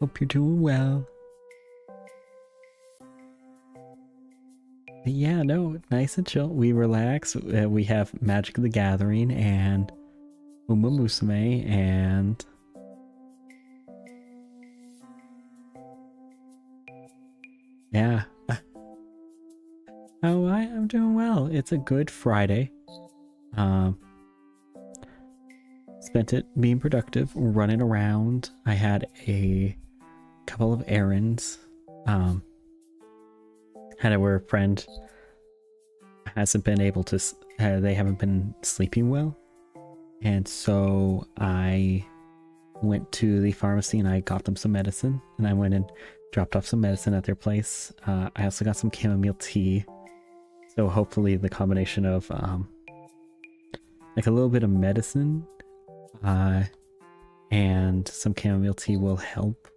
Hope you're doing well. But yeah, no, nice and chill. We relax. We have Magic the Gathering and Uma Musume and yeah. Oh, I'm doing well. It's a good Friday. Spent it being productive, running around. I had a couple of errands. Had it where a friend hasn't been able to, they haven't been sleeping well. And so I went to the pharmacy and I got them some medicine. And I went and dropped off some medicine at their place. I also got some chamomile tea. So hopefully the combination of like a little bit of medicine and some chamomile tea will help.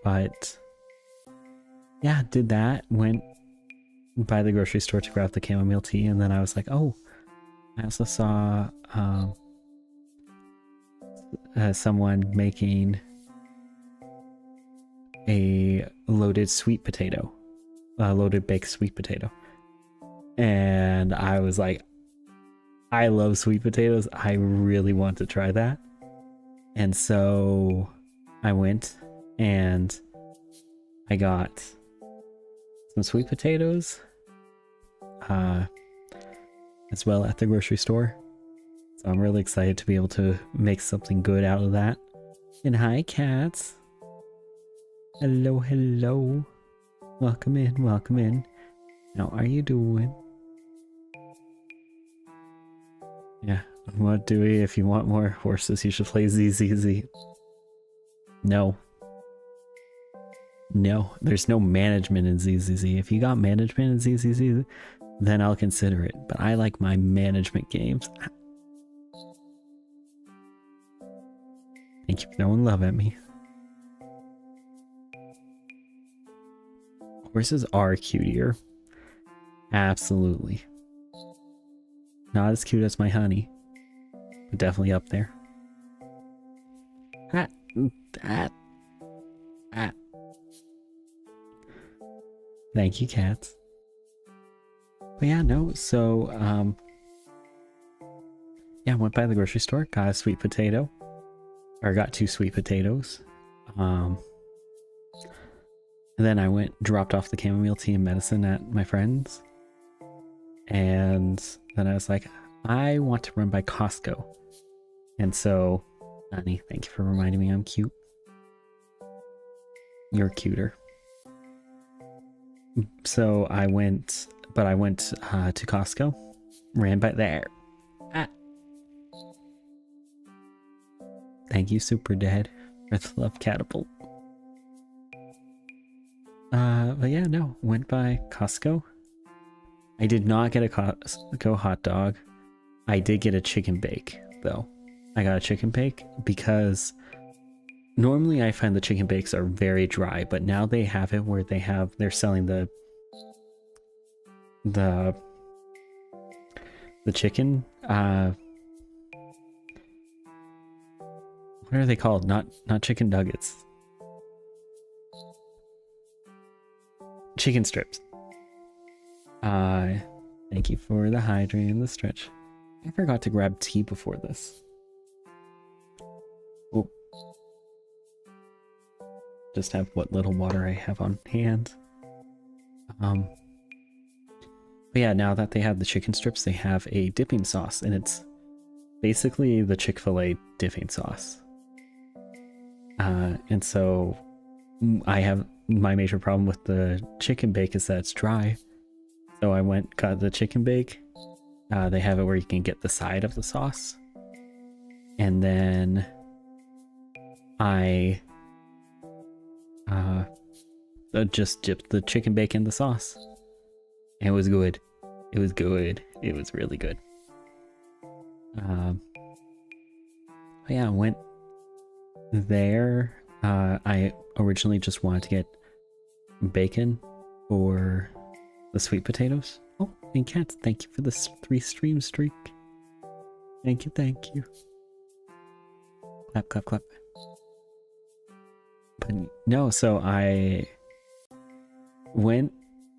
But yeah, did that. Went by the grocery store to grab the chamomile tea, and then I was like, oh, I also saw someone making a loaded sweet potato, loaded baked sweet potato. And I was like, I love sweet potatoes. I really want to try that. And so I went and I got some sweet potatoes as well at the grocery store. So I'm really excited to be able to make something good out of that. And hi, cats. Hello, hello. Welcome in, welcome in. How are you doing? Yeah, what Dewey? If you want more horses, you should play ZZZ. No. No, there's no management in ZZZ. If you got management in ZZZ, then I'll consider it. But I like my management games. Thank you for throwing love at me. Horses are cutier. Absolutely. Not as cute as my honey, but definitely up there. Ah. Thank you, cats. But yeah, no, so, yeah, went by the grocery store, got a sweet potato, or got 2 sweet potatoes. And then I went, dropped off the chamomile tea and medicine at my friend's. And then I was like, I want to run by Costco. And so, honey, thank you for reminding me I'm cute. You're cuter. So I went to Costco, ran by there. Ah. Thank you, Super Dad, for the love catapult. But yeah, no, went by Costco. I did not get a Costco hot dog. I did get a chicken bake, though. I got a chicken bake because normally I find the chicken bakes are very dry, but now they have it where they're selling the chicken, what are they called? Not chicken nuggets. Chicken strips. Thank you for the hydrate and the stretch. I forgot to grab tea before this. Oh. Just have what little water I have on hand. But yeah, now that they have the chicken strips, they have a dipping sauce, and it's basically the Chick-fil-A dipping sauce. And so I have my major problem with the chicken bake is that it's dry. So I got the chicken bake. They have it where you can get the side of the sauce. And then I just dipped the chicken bake in the sauce. And it was good. It was good. It was really good. Yeah, I went there. I originally just wanted to get bacon for the sweet potatoes. Oh, and cats, thank you for the 3 stream streak. Thank you, thank you. Clap, clap, clap. No, so I went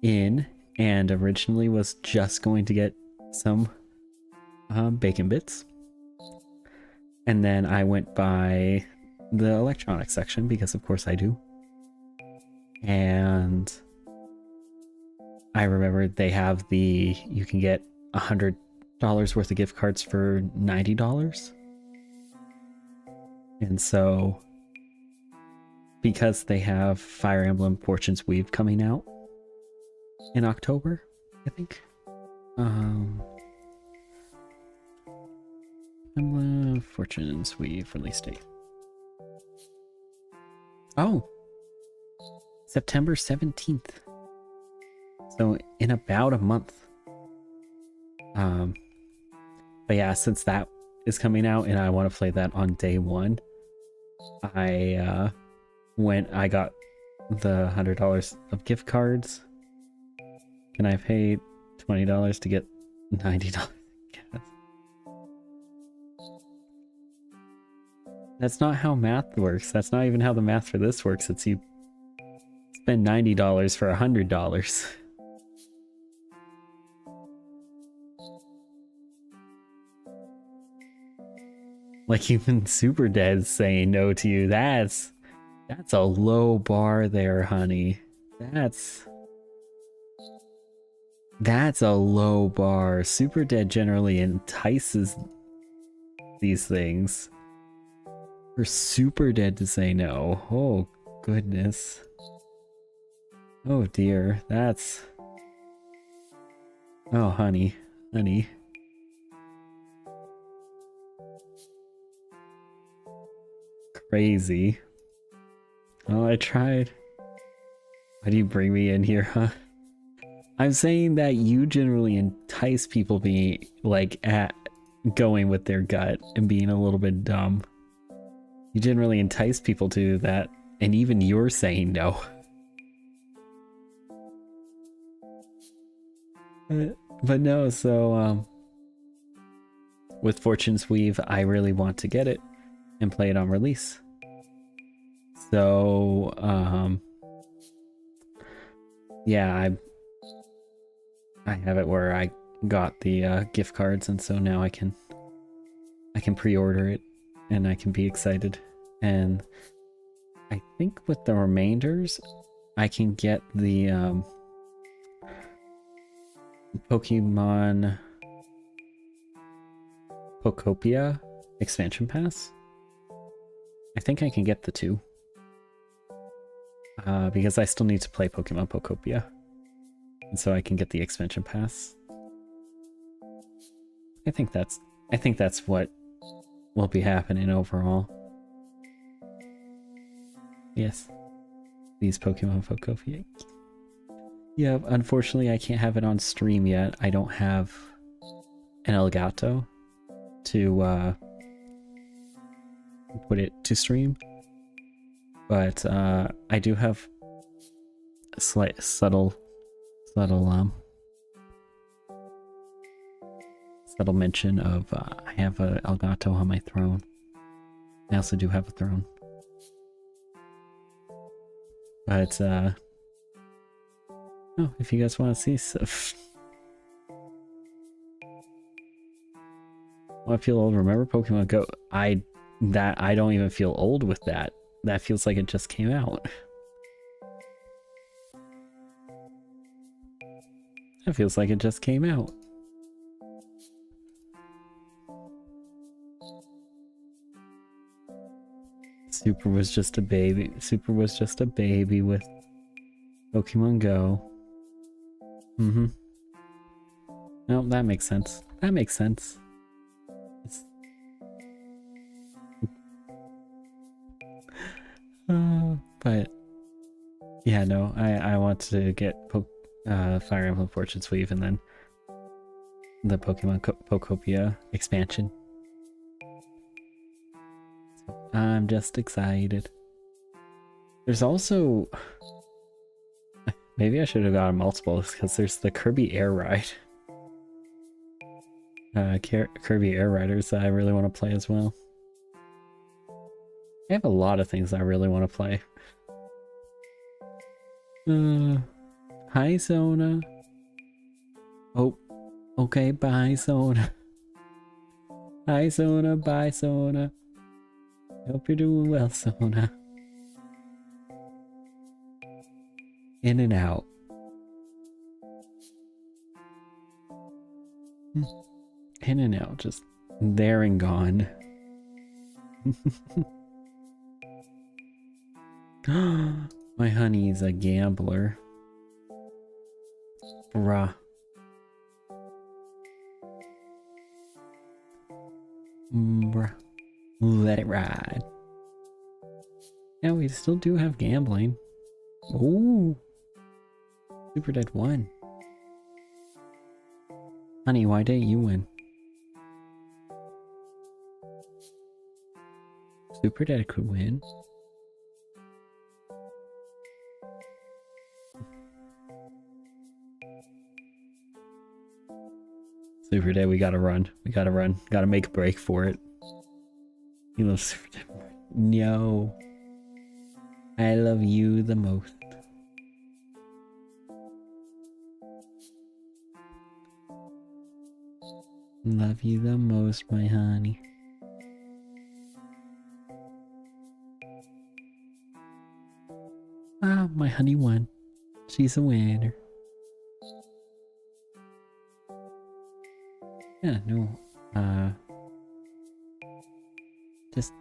in and originally was just going to get some bacon bits. And then I went by the electronics section because of course I do. And I remember they have you can get $100 worth of gift cards for $90. And so because they have Fire Emblem Fortune's Weave coming out in October, I think. Emblem Fortune's Weave release date. Oh, September 17th. So in about a month. But yeah, since that is coming out and I want to play that on day one, I got the $100 of gift cards. And I paid $20 to get $90. That's not how math works. That's not even how the math for this works. It's you spend $90 for $100. Like even Super Dead's saying no to you. That's a low bar there, honey. That's a low bar. Super Dead generally entices these things. For Super Dead to say no. Oh, goodness. Oh, dear. That's... Oh, honey. Honey. Crazy. Oh, I tried. Why do you bring me in here, huh? I'm saying that you generally entice people being, like, at going with their gut and being a little bit dumb. You generally entice people to that, and even you're saying no. But no, so, with Fortune's Weave, I really want to get it and play it on release. So, yeah, I have it where I got the gift cards, and so now I can pre-order it and I can be excited. And I think with the remainders I can get the Pokemon Pokopia expansion pass. I think I can get the two because I still need to play Pokemon Pokopia. And so I can get the expansion pass. I think that's what will be happening overall. Yes. These Pokemon Pokopia. Yeah, unfortunately I can't have it on stream yet. I don't have an Elgato to put it to stream. But I do have a slight subtle mention of I have a Elgato on my throne. I also do have a throne. But oh, if you guys want to see stuff. Well, I feel old. Remember Pokemon Go? I don't even feel old with that. That feels like it just came out. That feels like it just came out. Super was just a baby. Super was just a baby with Pokemon Go. Mm-hmm. No, that makes sense. That makes sense. But yeah, no, I want to get Fire Emblem Fortune's Weave and then the Pokemon Pokopia expansion. So I'm just excited. There's also... Maybe I should have gotten multiples because there's the Kirby Air Ride. Kirby Air Riders that I really want to play as well. I have a lot of things I really want to play. Hi, Sona. Oh, okay, bye, Sona. Hi, Sona, bye, Sona. Hope you're doing well, Sona. In and out. In and out, just there and gone. My honey's a gambler. Bruh. Bruh. Let it ride. Yeah, we still do have gambling. Ooh. Super Dead won. Honey, why didn't you win? Super Dead could win. Super Dead, we gotta run. We gotta run. Gotta make a break for it. You love Super Dead. No. I love you the most. Love you the most, my honey. Ah, my honey won. She's a winner. Yeah, no. Just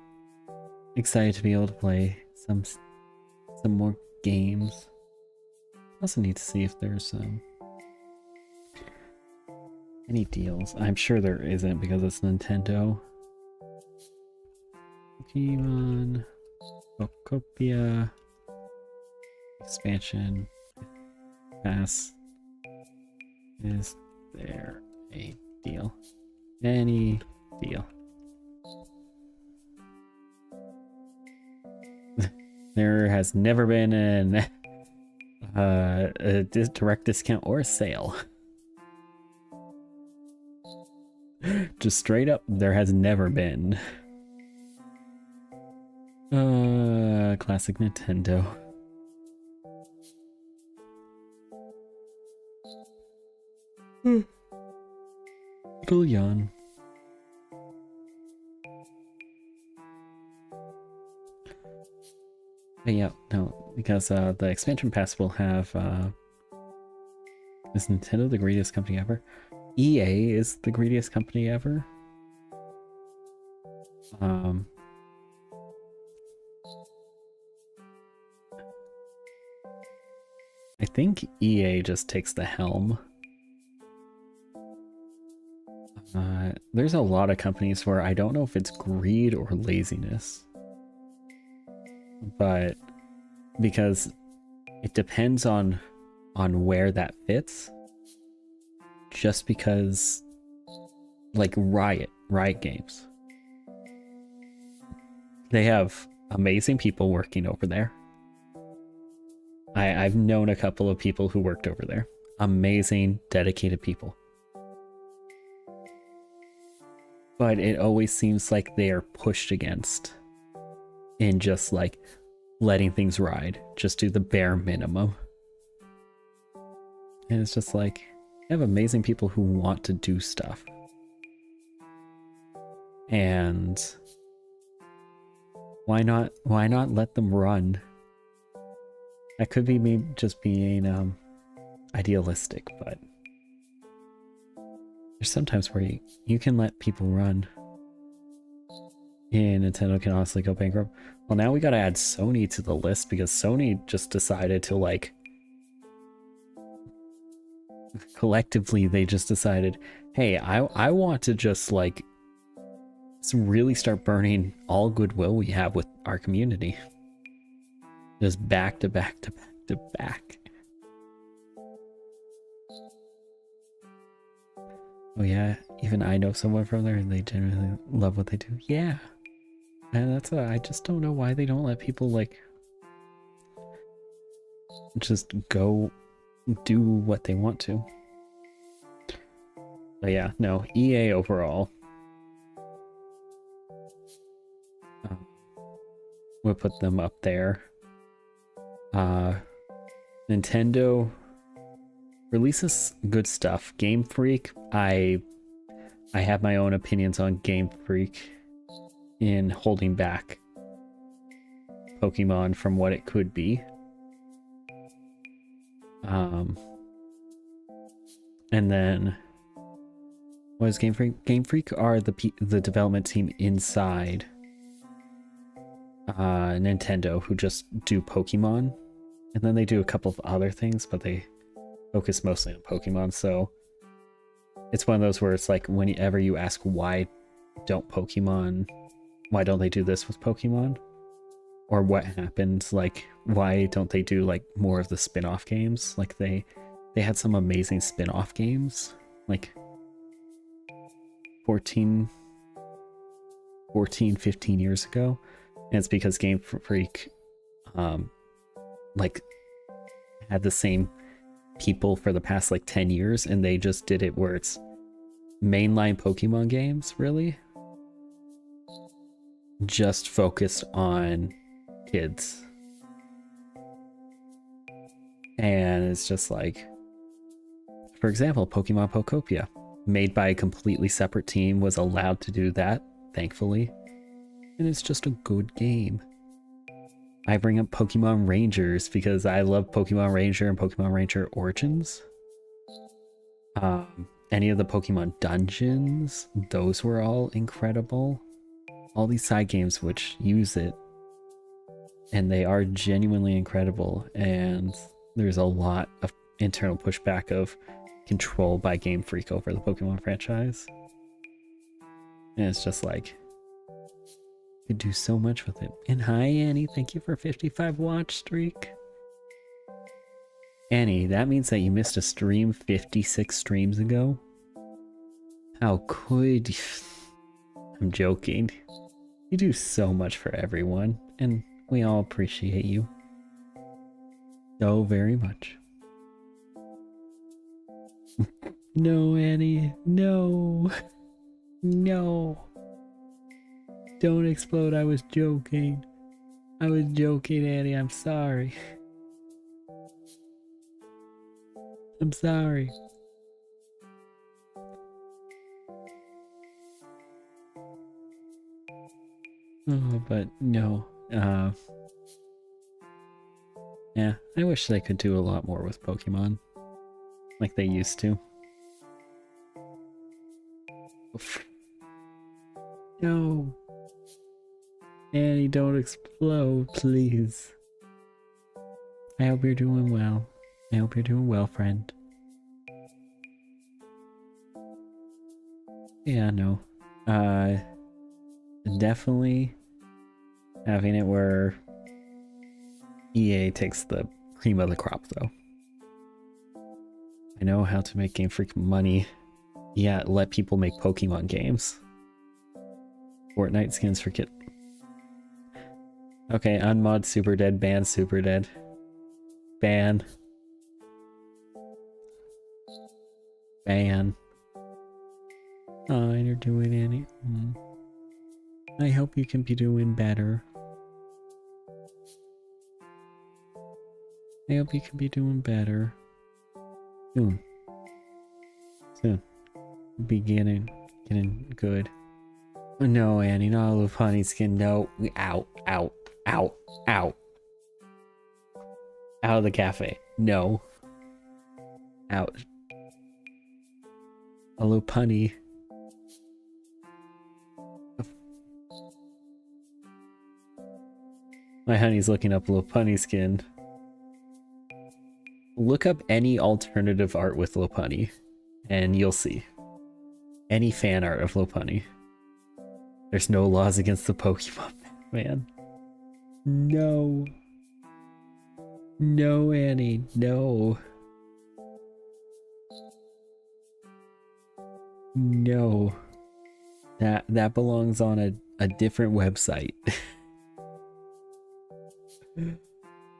excited to be able to play some more games. Also need to see if there's any deals. I'm sure there isn't because it's Nintendo. Pokemon, Pokopia, expansion pass. Is there a deal? Any deal? There has never been a direct discount or a sale. Just straight up, there has never been. Classic Nintendo. Little yawn. But yeah, no, because the expansion pass will have is Nintendo the greatest company ever? EA is the greatest company ever. I think EA just takes the helm. There's a lot of companies where I don't know if it's greed or laziness. But because it depends on where that fits. Just because, like Riot Games, they have amazing people working over there. I've known a couple of people who worked over there. Amazing, dedicated people. But it always seems like they are pushed against in just like letting things ride. Just do the bare minimum. And it's just like, you have amazing people who want to do stuff. And why not let them run? That could be me just being idealistic, but there's sometimes where you can let people run. And Nintendo can honestly go bankrupt. Well, now we gotta add Sony to the list because Sony just decided to like collectively they just decided, hey, I want to just like really start burning all goodwill we have with our community. Just back to back to back to back. Oh yeah, even I know someone from there and they genuinely love what they do. Yeah. And that's I just don't know why they don't let people like just go do what they want to. But yeah, no, EA overall. We'll put them up there. Nintendo releases good stuff. Game Freak, I have my own opinions on Game Freak in holding back Pokemon from what it could be. And then what is Game Freak? Game Freak are the development team inside Nintendo who just do Pokemon, and then they do a couple of other things, but they focus mostly on Pokemon. So it's one of those where it's like whenever you ask why don't they do this with Pokemon, or what happened, like why don't they do like more of the spin-off games? Like they had some amazing spin-off games like 15 years ago, and it's because Game Freak like had the same people for the past like 10 years, and they just did it where it's mainline Pokemon games, really just focused on kids. And it's just like, for example, Pokemon Pokopia, made by a completely separate team, was allowed to do that, thankfully, and it's just a good game. I bring up Pokemon Rangers because I love Pokemon Ranger and Pokemon Ranger Origins. Any of the Pokemon Dungeons, those were all incredible. All these side games which use it, and they are genuinely incredible, and there's a lot of internal pushback of control by Game Freak over the Pokemon franchise. And it's just like, you could do so much with it. And hi Annie, thank you for 55 watch streak. Annie, that means that you missed a stream 56 streams ago? How could you? I'm joking. You do so much for everyone, and we all appreciate you so very much. No, Annie, no. No. Don't explode, I was joking. I was joking, Annie, I'm sorry. I'm sorry. Oh, but no. Yeah, I wish they could do a lot more with Pokemon. Like they used to. Oof. No. Annie, don't explode, please. I hope you're doing well. I hope you're doing well, friend. Yeah, no. Definitely having it where EA takes the cream of the crop, though. I know how to make Game Freak money. Yeah, let people make Pokemon games. Fortnite skins for kid. Okay, unmod Super Dead, ban Super Dead. Ban. Ban. Oh, you're doing Annie. I hope you can be doing better. I hope you can be doing better. Soon. Soon. Getting good. Oh, no, Annie, not a Lopunny skin. No. Out. Out. Out. Out. Out of the cafe. No. Out. A Lopunny. My honey's looking up Lopunny skin. Look up any alternative art with Lopunny, and you'll see. Any fan art of Lopunny. There's no laws against the Pokemon, man. No. No, Annie, no. No. That belongs on a different website.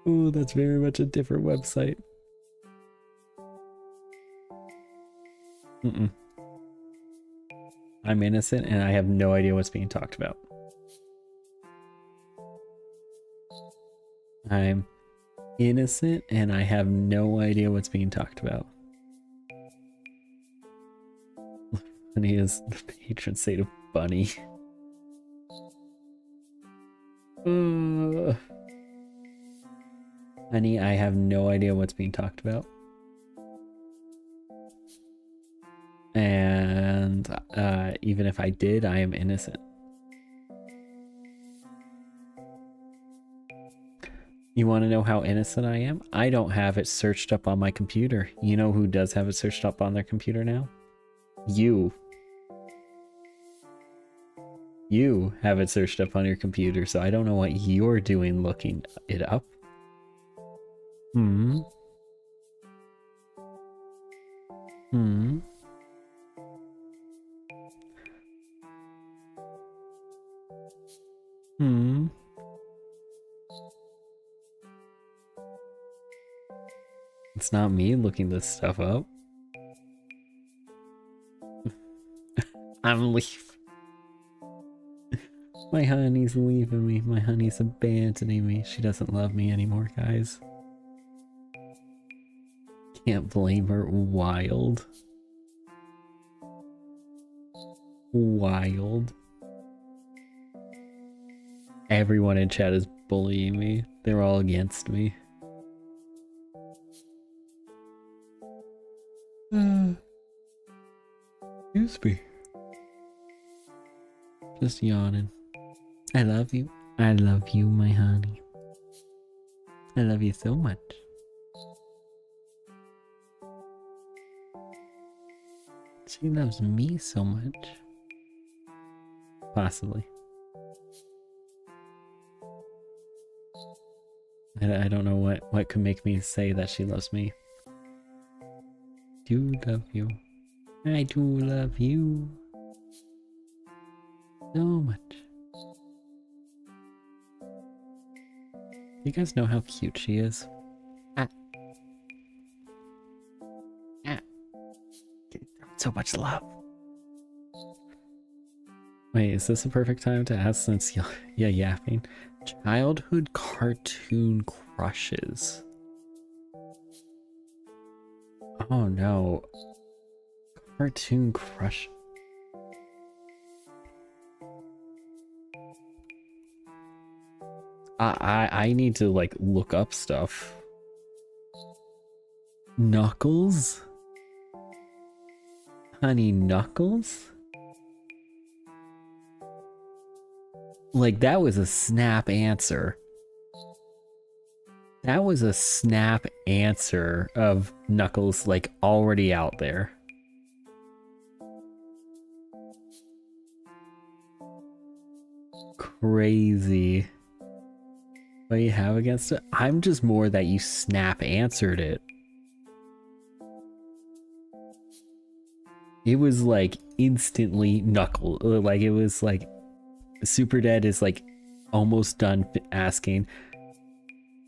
Oh, that's very much a different website. I'm innocent and I have no idea what's being talked about. innocent and I have no idea what's being talked about. And he is the patron saint of Bunny. Honey, I have no idea what's being talked about. And even if I did, I am innocent. You want to know how innocent I am? I don't have it searched up on my computer. You know who does have it searched up on their computer now? You. You have it searched up on your computer, so I don't know what you're doing looking it up. Hmm. Hmm. Hmm. It's not me looking this stuff up. I'm leaving. My honey's leaving me. My honey's abandoning me. She doesn't love me anymore, guys. Can't blame her. Wild. Wild. Everyone in chat is bullying me. They're all against me. Excuse me. Just yawning. I love you. I love you, my honey. I love you so much. She loves me so much. Possibly. I don't know what could make me say that she loves me. Do love you. I do love you so much. You guys know how cute she is? So much love. Wait, is this a perfect time to ask since yapping? Childhood cartoon crushes. Oh no. Cartoon crush. I need to like look up stuff. Knuckles? Honey Knuckles? Like that was a snap answer. That was a snap answer of Knuckles like already out there. Crazy. What do you have against it? I'm just more that you snap answered it. It was like instantly Knuckles. Like it was like Super Dead is like almost done asking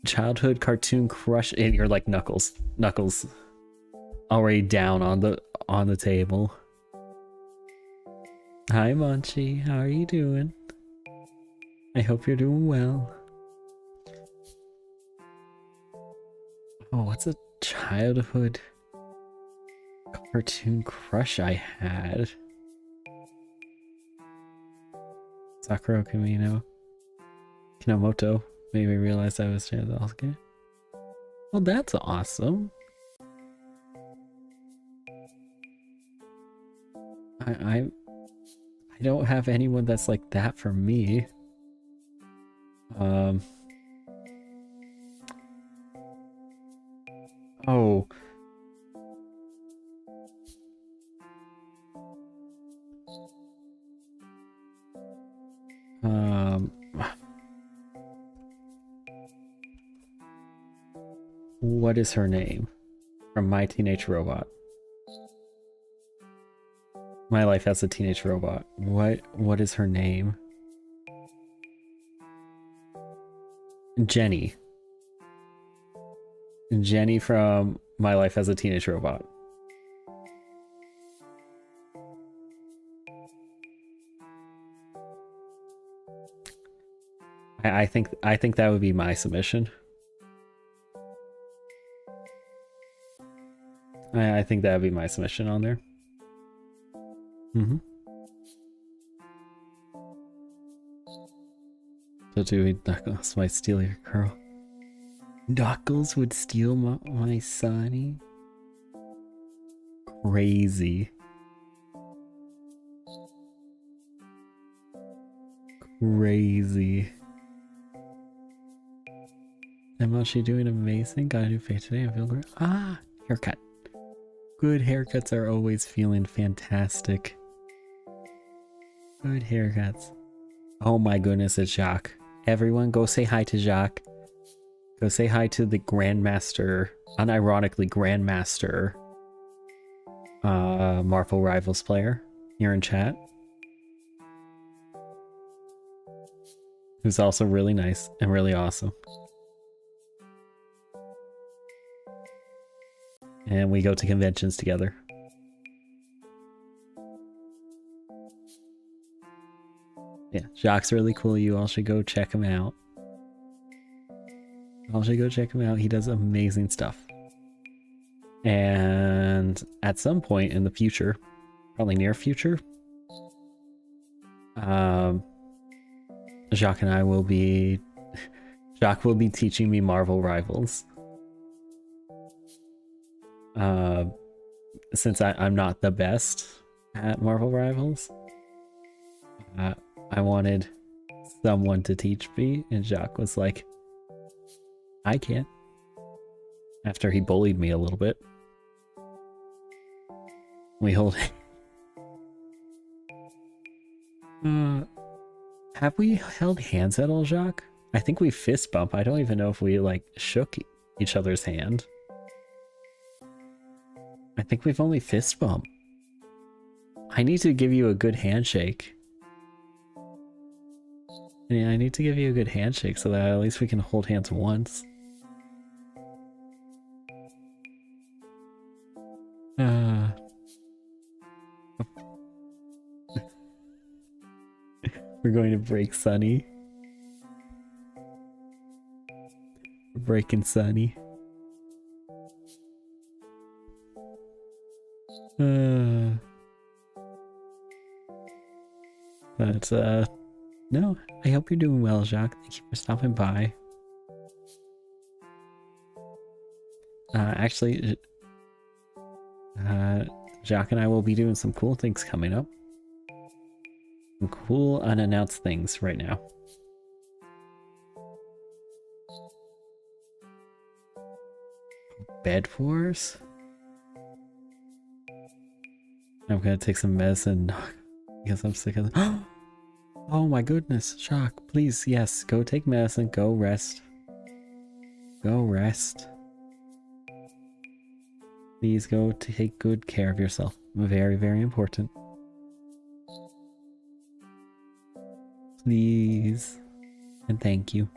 childhood cartoon crush and you're like Knuckles. Knuckles already down on the table. Hi Munchie, how are you doing? I hope you're doing well. Oh, what's a childhood cartoon crush I had? Sakura Kamino. Kinomoto made me realize I was there. Okay. Well, that's awesome. I don't have anyone that's like that for me. Oh. What is her name? From My Teenage Robot. My Life as a Teenage Robot. What is her name? Jenny. Jenny from My Life as a Teenage Robot. I think that would be my submission. I think that would be my submission on there. Mm-hmm. So Dewey, Knuckles might steal your girl. Knuckles would steal my Sonny? Crazy. Crazy. Am she doing amazing? Got a new face today. I feel great. Ah, haircut. Good haircuts are always feeling fantastic. Good haircuts. Oh my goodness, it's Jacques. Everyone go say hi to Jacques. Go say hi to the Grandmaster, unironically Grandmaster, Marvel Rivals player here in chat. Who's also really nice and really awesome. And we go to conventions together. Yeah, Jacques' really cool. You all should go check him out. All should go check him out. He does amazing stuff. And at some point in the future, probably near future, Jacques and I will be... Jacques will be teaching me Marvel Rivals. Since I'm not the best at Marvel Rivals, I wanted someone to teach me, and Jacques was like, I can't. After he bullied me a little bit. We hold... have we held hands at all, Jacques? I think we fist bump. I don't even know if we, like, shook each other's hand. I think we've only fist bumped. I need to give you a good handshake. Yeah, I need to give you a good handshake so that at least we can hold hands once. We're going to break Sunny. We're breaking Sunny. But, no, I hope you're doing well, Jacques. Thank you for stopping by. Actually, Jacques and I will be doing some cool things coming up. Some cool unannounced things right now. Bed Wars? I'm gonna take some medicine because I'm sick of it. Oh my goodness, Jacques, please, yes, go take medicine, go rest. Go rest. Please go take good care of yourself. Very, very important. Please. And thank you.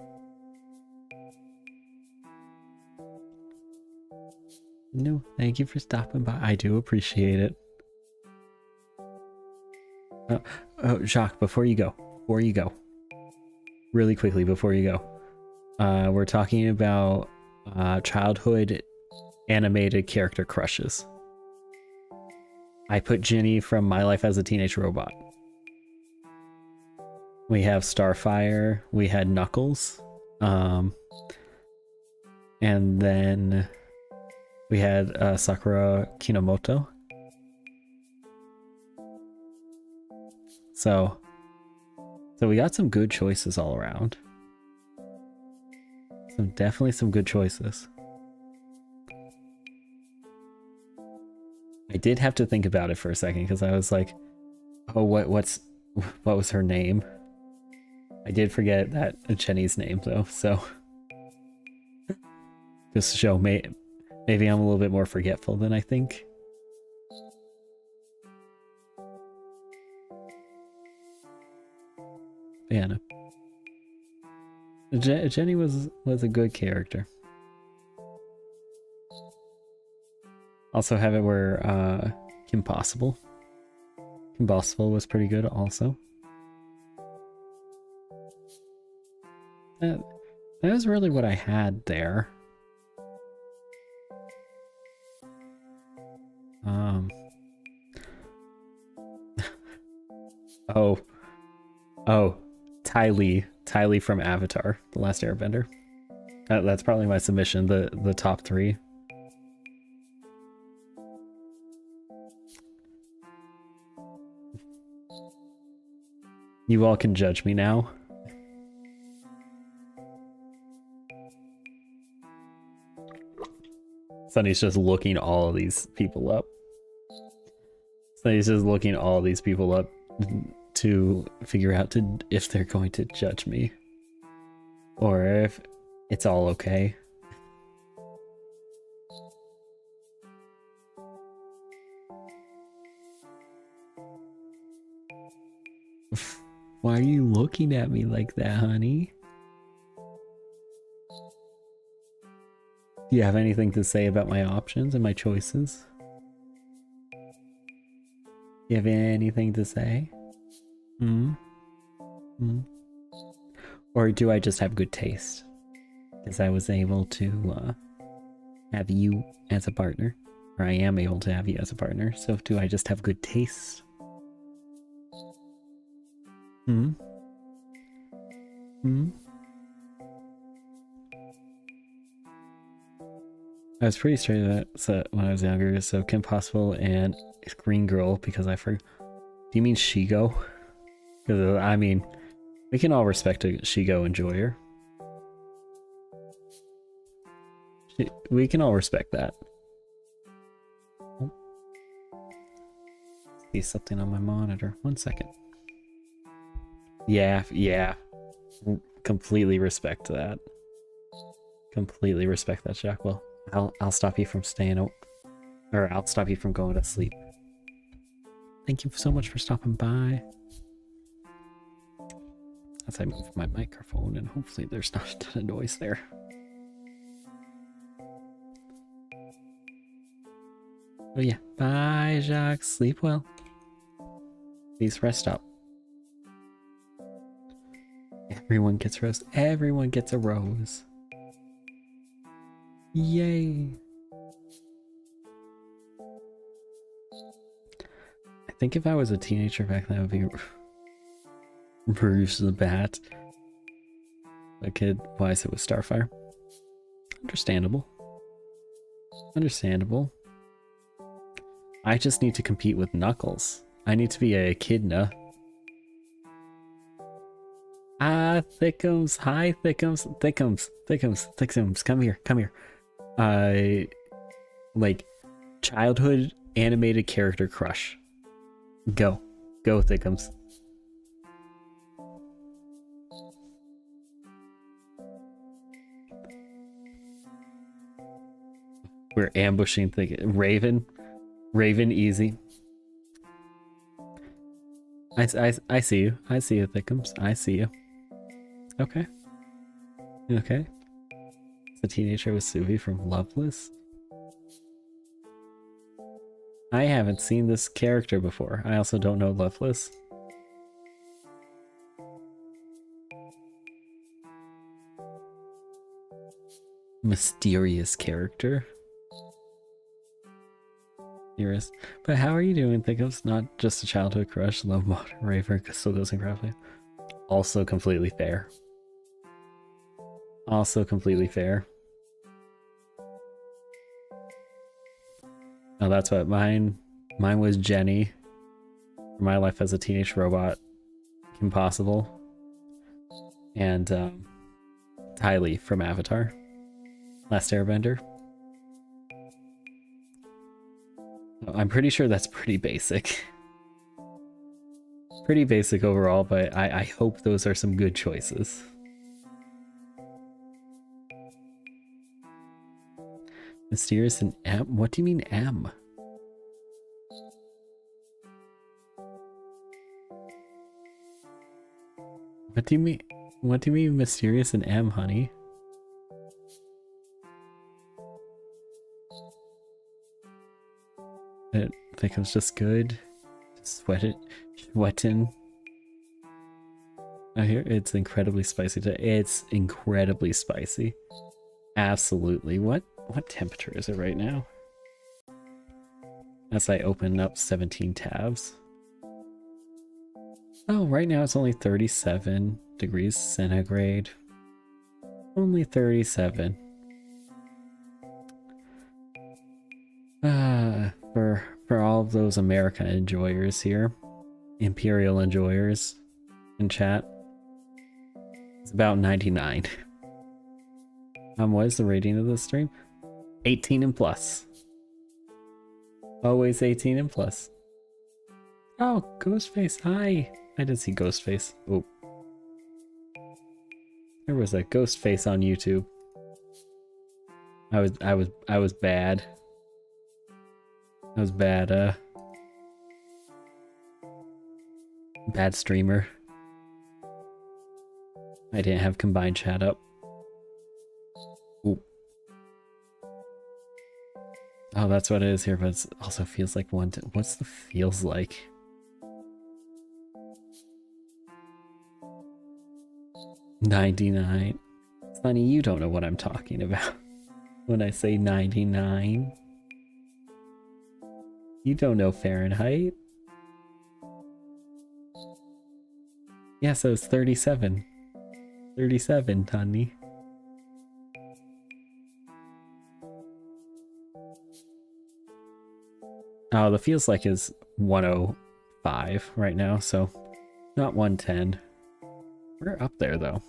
No, thank you for stopping by. I do appreciate it. Oh, Jacques, before you go, really quickly before you go, we're talking about childhood animated character crushes. I put Ginny from My Life as a Teenage Robot. We have Starfire, we had Knuckles, and then we had Sakura Kinomoto. So we got some good choices all around. Definitely some good choices. I did have to think about it for a second because I was like, oh, what was her name? I did forget that Jenny's name though, so just to show maybe I'm a little bit more forgetful than I think. Yeah, no. Jenny was a good character. Also have it where Kim Possible was pretty good also. That was really what I had there. Oh, oh, Ty Lee. Ty Lee from Avatar, The Last Airbender. That's probably my submission, the top 3. You all can judge me now. Sunny's just looking all of these people up. Sunny's just looking all of these people up to figure out if they're going to judge me. Or if it's all okay. Why are you looking at me like that, honey? Do you have anything to say about my options and my choices? Do you have anything to say? Or do I just have good taste? Because I was able to have you as a partner. Or I am able to have you as a partner. So do I just have good taste? I was pretty straight at that when I was younger, so Kim Possible and Green Girl, because I forgot. Do you mean Shigo? Because, I mean, we can all respect a Shigo enjoyer. We can all respect that. See something on my monitor. 1 second. Yeah. Completely respect that. Completely respect that, Jackwell. I'll stop you from staying up, or I'll stop you from going to sleep. Thank you so much for stopping by. As I move my microphone, and hopefully there's not a ton of noise there. Oh yeah, bye, Jacques. Sleep well. Please rest up. Everyone gets rose. Everyone gets a rose. Yay! I think if I was a teenager back then, it would be Bruce the Bat. A kid, why is it with Starfire? Understandable. Understandable. I just need to compete with Knuckles. I need to be a echidna. Ah, Thickums. Hi, Thickums. Thickums. Come here. Like, childhood animated character crush. Go, Thickums. We're ambushing Raven, easy. I see you. Thickums. I see you. Okay. The teenager with Suvi from Loveless. I haven't seen this character before. I also don't know Loveless. Mysterious character. But how are you doing? Think it's not just a childhood crush. Love modern raver still goes incredibly. Also completely fair. Oh, that's what mine was. Jenny. My life as a teenage robot. Impossible. And Tylee from Avatar. Last Airbender. I'm pretty sure that's pretty basic. Pretty basic overall, but I hope those are some good choices. Mysterious and M? What do you mean M? What do you mean mysterious and M, honey? I think it was just good. Sweating. I hear it's incredibly spicy today. It's incredibly spicy. Absolutely. What temperature is it right now? As I open up 17 tabs. Oh, right now it's only 37 degrees centigrade. Only 37. For all of those America enjoyers here, Imperial enjoyers in chat, it's about 99. What is the rating of this stream? 18 and plus. Always 18 and plus. Oh, Ghostface, hi. I did see Ghostface. Oh. There was a Ghostface on YouTube. I was bad. I was bad, bad streamer. I didn't have combined chat up. Ooh. Oh, that's what it is here, but it also feels like one. What's the feels like? $99. Sonny, you don't know what I'm talking about when I say 99. You don't know Fahrenheit. Yeah, so it's 37. 37, honey. Oh, the feels like is 105 right now, so not 110. We're up there though.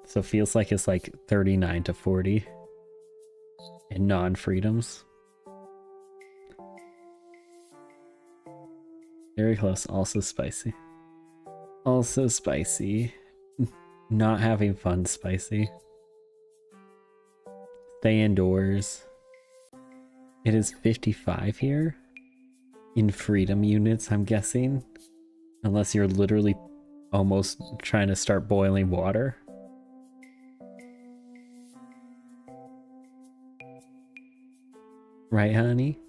So feels like it's like 39 to 40 in non-freedoms. Very close, also spicy. Also spicy. Not having fun spicy. Stay indoors. It is 55 here. In freedom units, I'm guessing. Unless you're literally almost trying to start boiling water. Right, honey?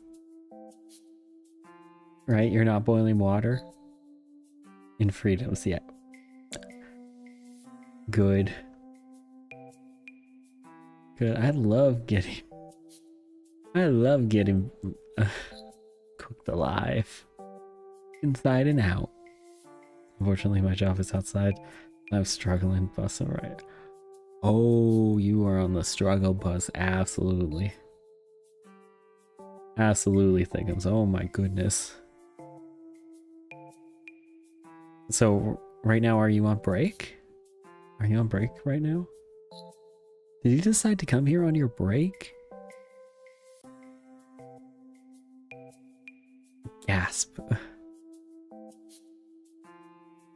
Right, you're not boiling water? In freedoms, yeah. Good. Good. I love getting cooked alive. Inside and out. Unfortunately, my job is outside. I'm struggling bus, alright. Oh, you are on the struggle bus. Absolutely. Absolutely, Thickums. Oh my goodness. So, right now, are you on break? Are you on break right now? Did you decide to come here on your break? Gasp.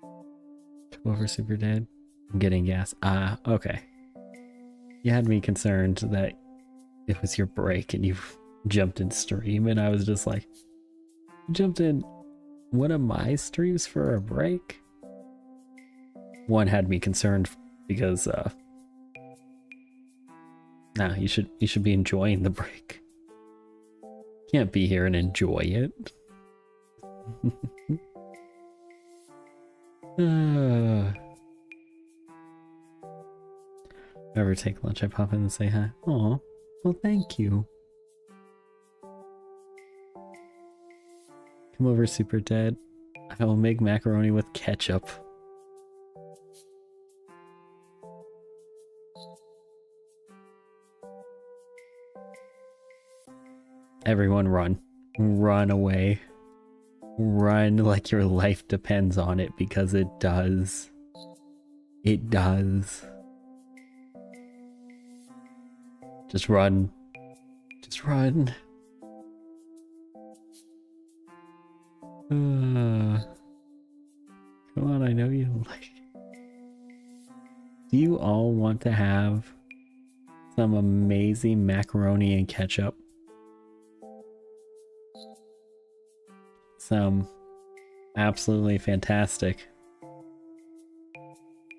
Come over, Super Dad. I'm getting gas. Ah, okay. You had me concerned that it was your break and you jumped in stream, and I was just like, you jumped in one of my streams for a break? One had me concerned because nah, you should be enjoying the break. Can't be here and enjoy it. Ever take lunch, I pop in and say hi. Aw, well thank you. Come over, Super Dad. I will make macaroni with ketchup. Everyone run. Run away. Run like your life depends on it, because it does. It does. Just run. Just run. Come on, I know you like. Do you all want to have some amazing macaroni and ketchup? Some absolutely fantastic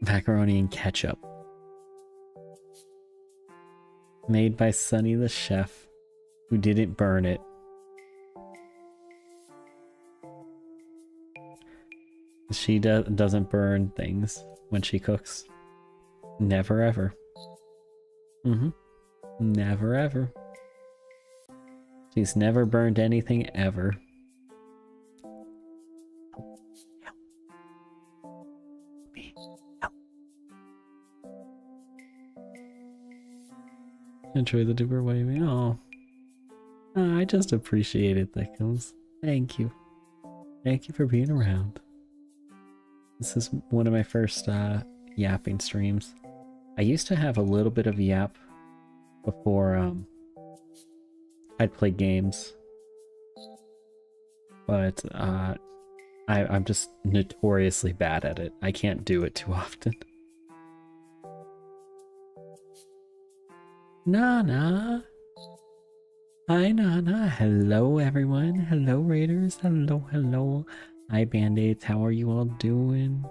macaroni and ketchup. Made by Sunny the chef, who didn't burn it. She doesn't burn things when she cooks. Never ever. Never ever. She's never burned anything ever. Enjoy the duper waving. Oh, I just appreciate it, Thickums. Thank you. Thank you for being around. This is one of my first yapping streams. I used to have a little bit of yap before I'd play games, but I'm just notoriously bad at it. I can't do it too often. Nana! Hi Nana! Hello everyone! Hello Raiders! Hello, hello! Hi Band-Aids, how are you all doing?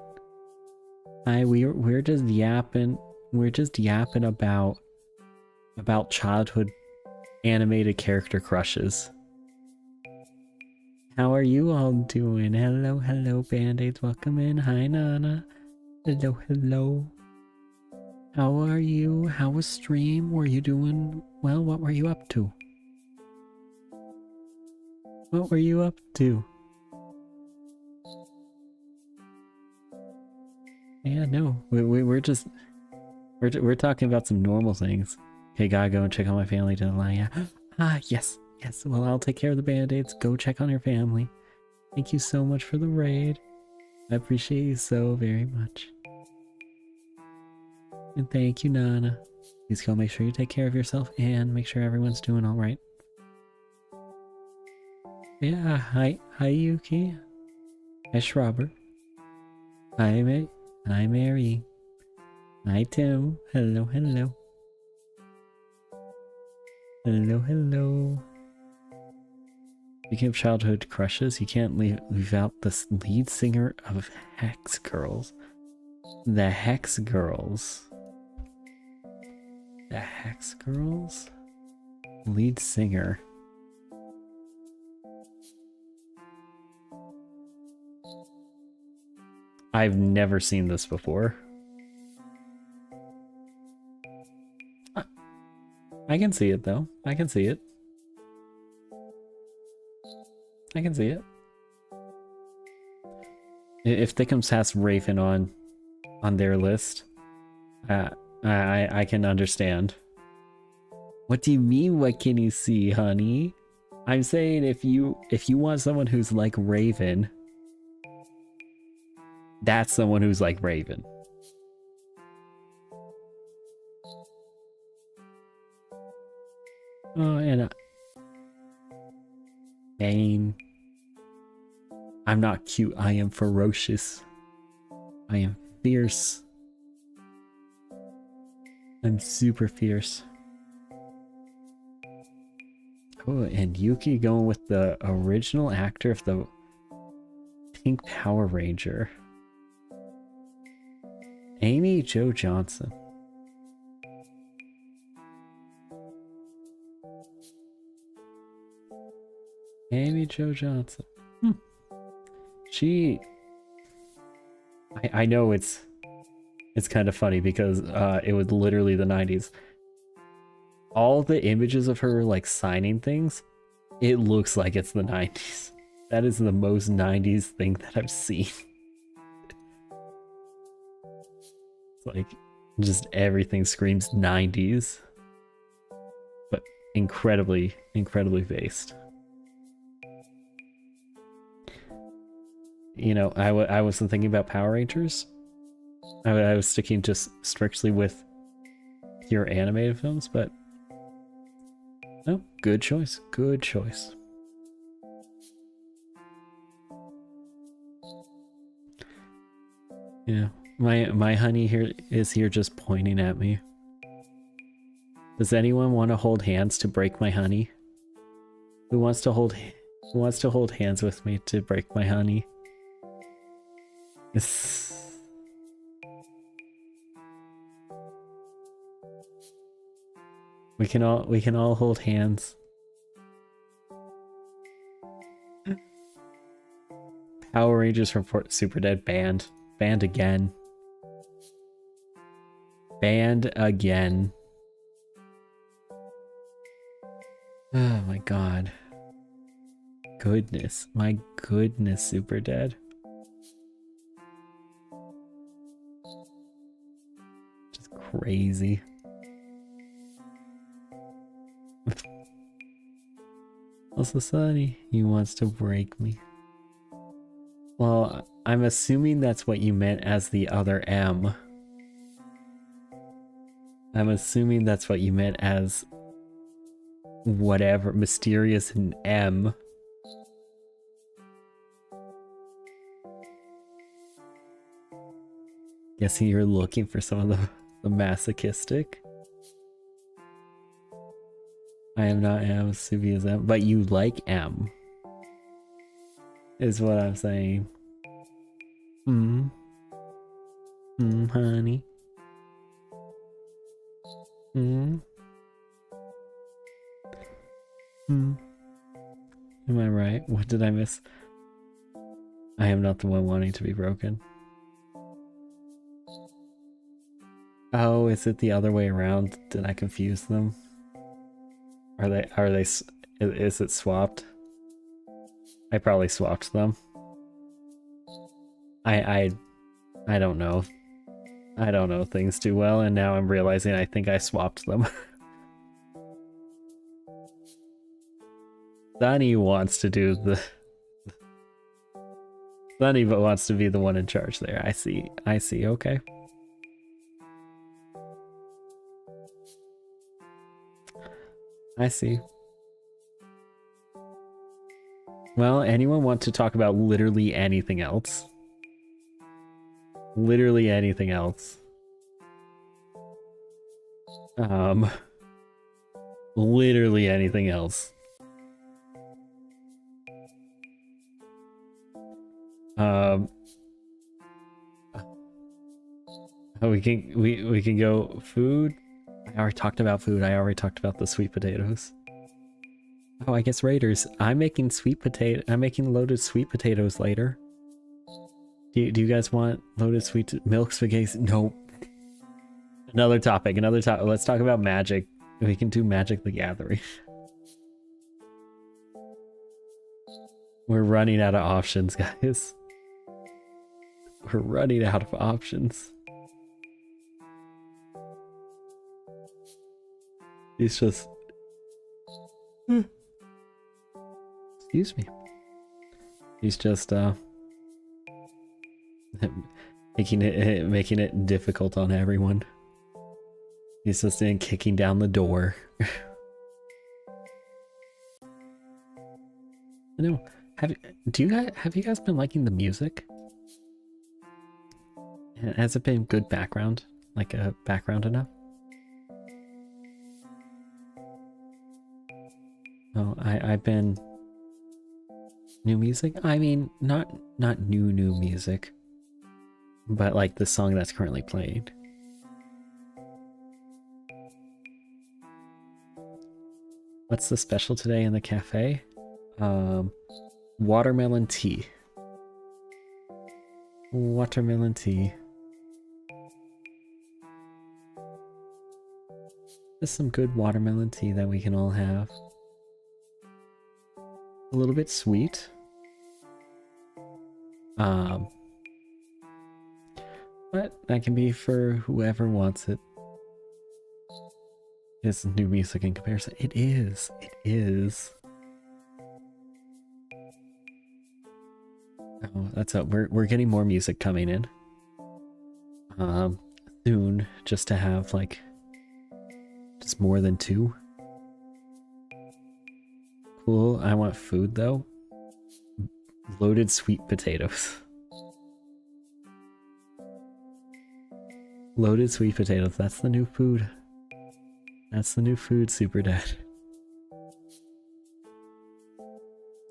Hi, we're just yapping. We're just yapping about childhood animated character crushes. How are you all doing? Hello, hello Band-Aids, welcome in. Hi Nana. Hello, hello. How are you? How was stream? Were you doing well? What were you up to? What were you up to? Yeah, no, we're just we're talking about some normal things. Okay, gotta go and check on my family tonight. Yeah. Ah, yes, yes. Well, I'll take care of the Band-Aids. Go check on your family. Thank you so much for the raid. I appreciate you so very much. And thank you, Nana. Please go make sure you take care of yourself and make sure everyone's doing all right. Yeah, hi Yuki. Hi Schraber. Hi Mary. Hi Tim. Hello, hello. Hello, hello. Speaking of childhood crushes, you can't leave out the lead singer of Hex Girls. The Hex Girls. The Hex Girls? Lead singer. I've never seen this before. I can see it though. I can see it. I can see it. If Thickums has Raven on their list, I can understand. What do you mean, what can you see, honey? I'm saying if you want someone who's like Raven, that's someone who's like Raven. Oh, and Bane. I'm not cute, I am ferocious. I am fierce. I'm super fierce. Oh, and Yuki going with the original actor of the Pink Power Ranger. Amy Jo Johnson. Amy Jo Johnson. She... I know it's kind of funny because it was literally the 90s. All the images of her like signing things, it looks like it's the 90s. That is the most 90s thing that I've seen. It's like just everything screams 90s, but incredibly based. You know, I wasn't thinking about Power Rangers. I was sticking just strictly with pure animated films, but no, good choice. Good choice. Yeah, my honey here is here just pointing at me. Does anyone want to hold hands to break my honey? Who wants to hold hands with me to break my honey? We can all hold hands. Power Rangers from Super Dead banned. Banned again. Banned again. Oh my god. Goodness. My goodness, Super Dead. Just crazy. Also, Sunny, he wants to break me. Well, I'm assuming that's what you meant as the other M. I'm assuming that's what you meant as whatever, mysterious and M. Guessing you're looking for some of the masochistic. I am not M, Subi is M, but you like M. Is what I'm saying. Honey. Am I right? What did I miss? I am not the one wanting to be broken. Oh, is it the other way around? Did I confuse them? Is it swapped? I probably swapped them. I don't know. I don't know things too well, and now I'm realizing I think I swapped them. Sunny wants to do the... Sunny wants to be the one in charge there. I see, okay. I see. Well, anyone want to talk about literally anything else? Literally anything else. Literally anything else. We can go food. I already talked about food. I already talked about the sweet potatoes. Oh, I guess Raiders. I'm making loaded sweet potatoes later. Do you guys want loaded sweet milk spaghetti? No. Another topic. Let's talk about Magic. We can do Magic the Gathering. We're running out of options, guys. We're running out of options. He's just... Excuse me. He's just, making it difficult on everyone. He's just kicking down the door. I know. Have you guys been liking the music? Has it been good background? Like a background enough? Oh, I've been... New music? I mean, not new music. But like the song that's currently played. What's the special today in the cafe? Watermelon tea. Watermelon tea. Just some good watermelon tea that we can all have. A little bit sweet. But that can be for whoever wants it. Is new music in comparison? It is. It is. Oh, that's up. We're getting more music coming in. Soon, just to have like just more than 2. Cool. I want food though. Loaded sweet potatoes. Loaded sweet potatoes. That's the new food. That's the new food, Super Dad.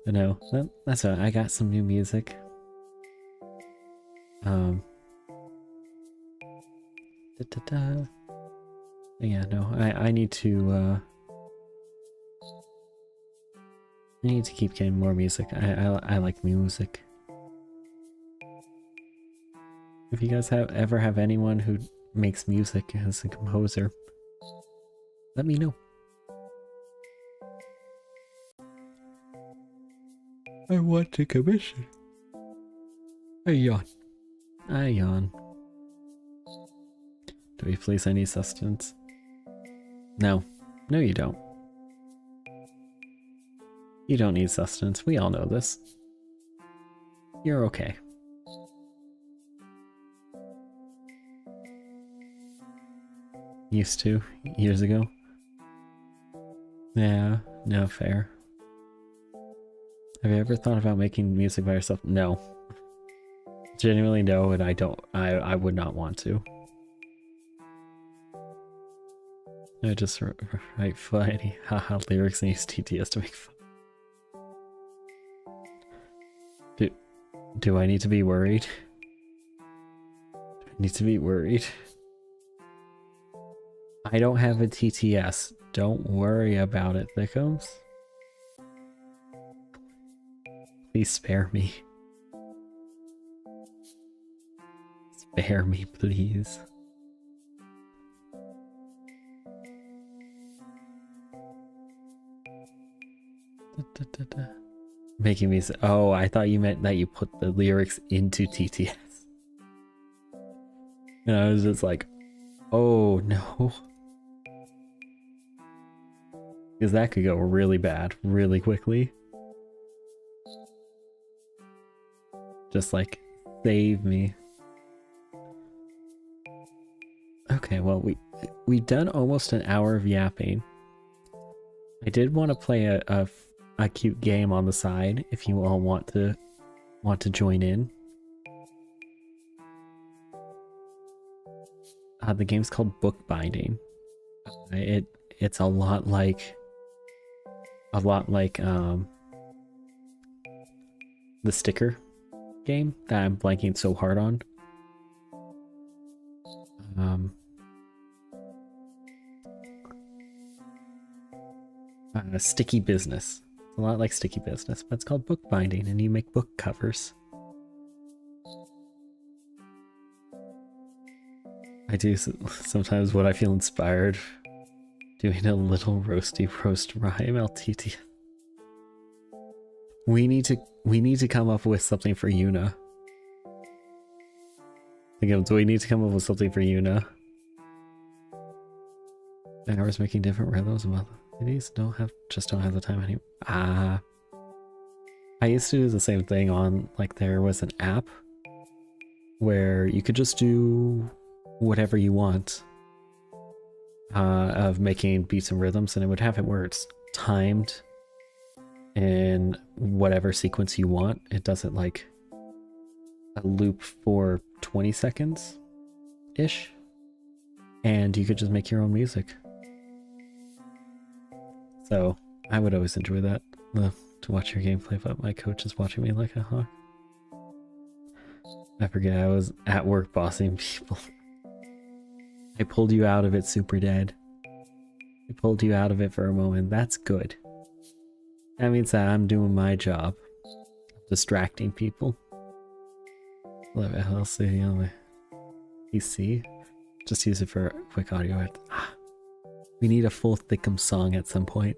I know. That's right. I got some new music. Yeah, no. I need to keep getting more music. I like music. If you guys ever have anyone who makes music as a composer, let me know. I want to commission. I yawn. I yawn. Do we please I need sustenance? No. No you don't. You don't need sustenance. We all know this. You're okay. Used to, years ago. Yeah, no, fair. Have you ever thought about making music by yourself? No. Genuinely no, and I would not want to. I just write funny haha lyrics and use TTS to make fun. Do I need to be worried? Do I need to be worried? I don't have a TTS. Don't worry about it, Thickums. Please spare me. Spare me, please. Making me say, oh, I thought you meant that you put the lyrics into TTS. And I was just like, oh no. Because that could go really bad really quickly. Just like, save me. Okay, well, we've done almost an hour of yapping. I did want to play a cute game on the side if you all want to join in. The game's called Bookbinding. It's a lot like the sticker game that I'm blanking so hard on. Sticky Business. It's a lot like Sticky Business, but it's called Bookbinding, and you make book covers. I do sometimes when I feel inspired, doing a little roasty roast rhyme LTT. We need to come up with something for Yuna. Do we need to come up with something for Yuna? Hours making different rhythms about these don't have the time anymore. I used to do the same thing on, like, there was an app where you could just do whatever you want of making beats and rhythms, and it would have it where it's timed in whatever sequence you want. It doesn't like a loop for 20 seconds ish, and you could just make your own music. So I would always enjoy that, to watch your gameplay, but my coach is watching me like a hawk. I forget I was at work bossing people. I pulled you out of it, Super Dead. I pulled you out of it for a moment. That's good. That means that I'm doing my job. Distracting people. Love it. I'll see you on my PC. Just use it for quick audio. We need a full Thickum song at some point.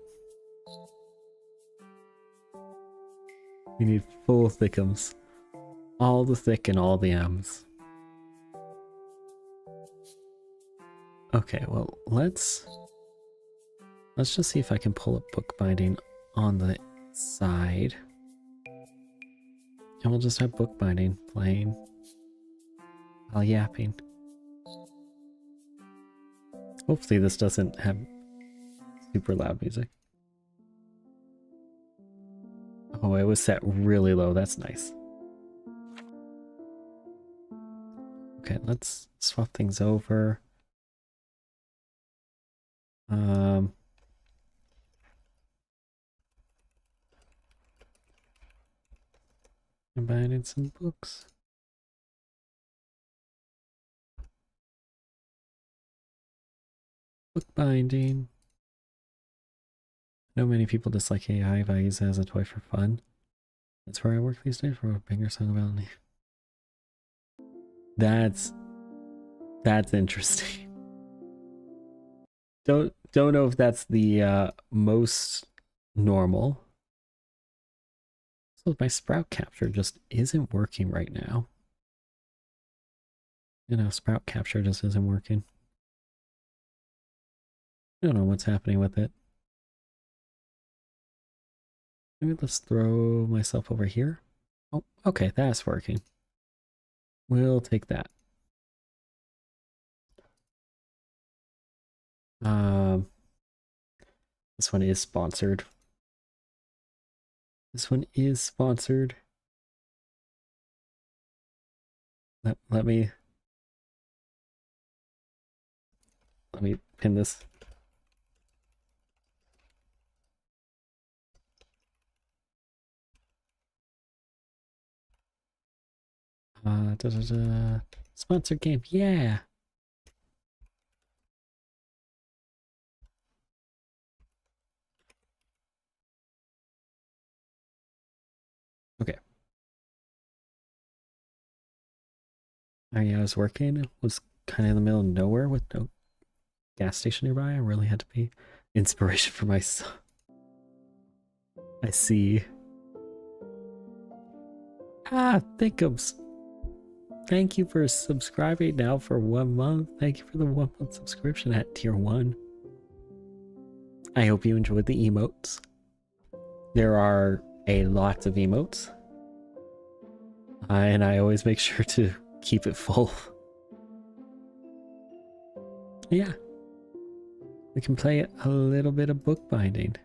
We need full Thickums. All the thick and all the M's. Okay, well, let's just see if I can pull up Bookbinding on the side. And we'll just have Bookbinding playing while yapping. Hopefully this doesn't have super loud music. Oh, it was set really low. That's nice. Okay, let's swap things over. Combining some books. Bookbinding. I know many people dislike AI, but I use it as a toy for fun. That's where I work these days for a banger song about me. That's interesting. Don't know if that's the most normal. So my sprout capture just isn't working right now. You know, sprout capture just isn't working. I don't know what's happening with it. Maybe let's throw myself over here. Oh, okay, that's working. We'll take that. This one is sponsored. This one is sponsored. Let me pin this. Sponsored game, yeah. Okay. Oh yeah, I was working. It was kind of in the middle of nowhere with no gas station nearby. I really had to be inspiration for my son. I see. Ah, Thickums. Thank you for subscribing now for 1 month. Thank you for the 1 month subscription at tier 1. I hope you enjoyed the emotes. There are a lot of emotes. And I always make sure to keep it full. Yeah. We can play a little bit of bookbinding.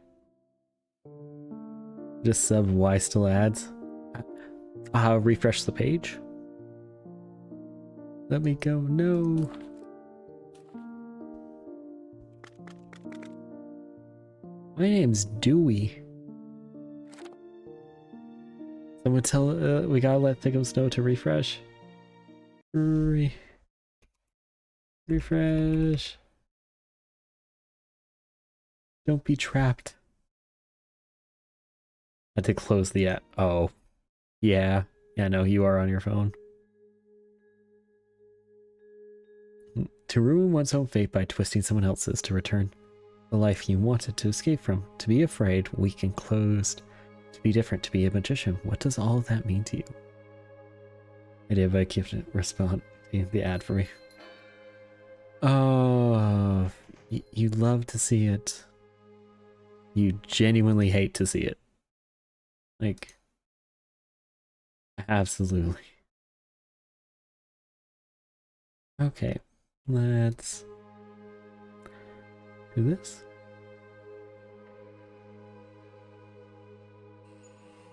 Just sub Y still adds. Refresh the page. Let me go. No. My name's Dewey. Someone tell we gotta let Thickums know to refresh. Refresh. Don't be trapped. I had to close the app. Oh. Yeah. Yeah, no, you are on your phone. To ruin one's own fate by twisting someone else's to return the life you wanted to escape from. To be afraid, weak and closed. To be different, to be a magician. What does all of that mean to you? I did, but I kept it respond the ad for me. Oh, you love to see it. You genuinely hate to see it. Like, absolutely. Okay, let's do this.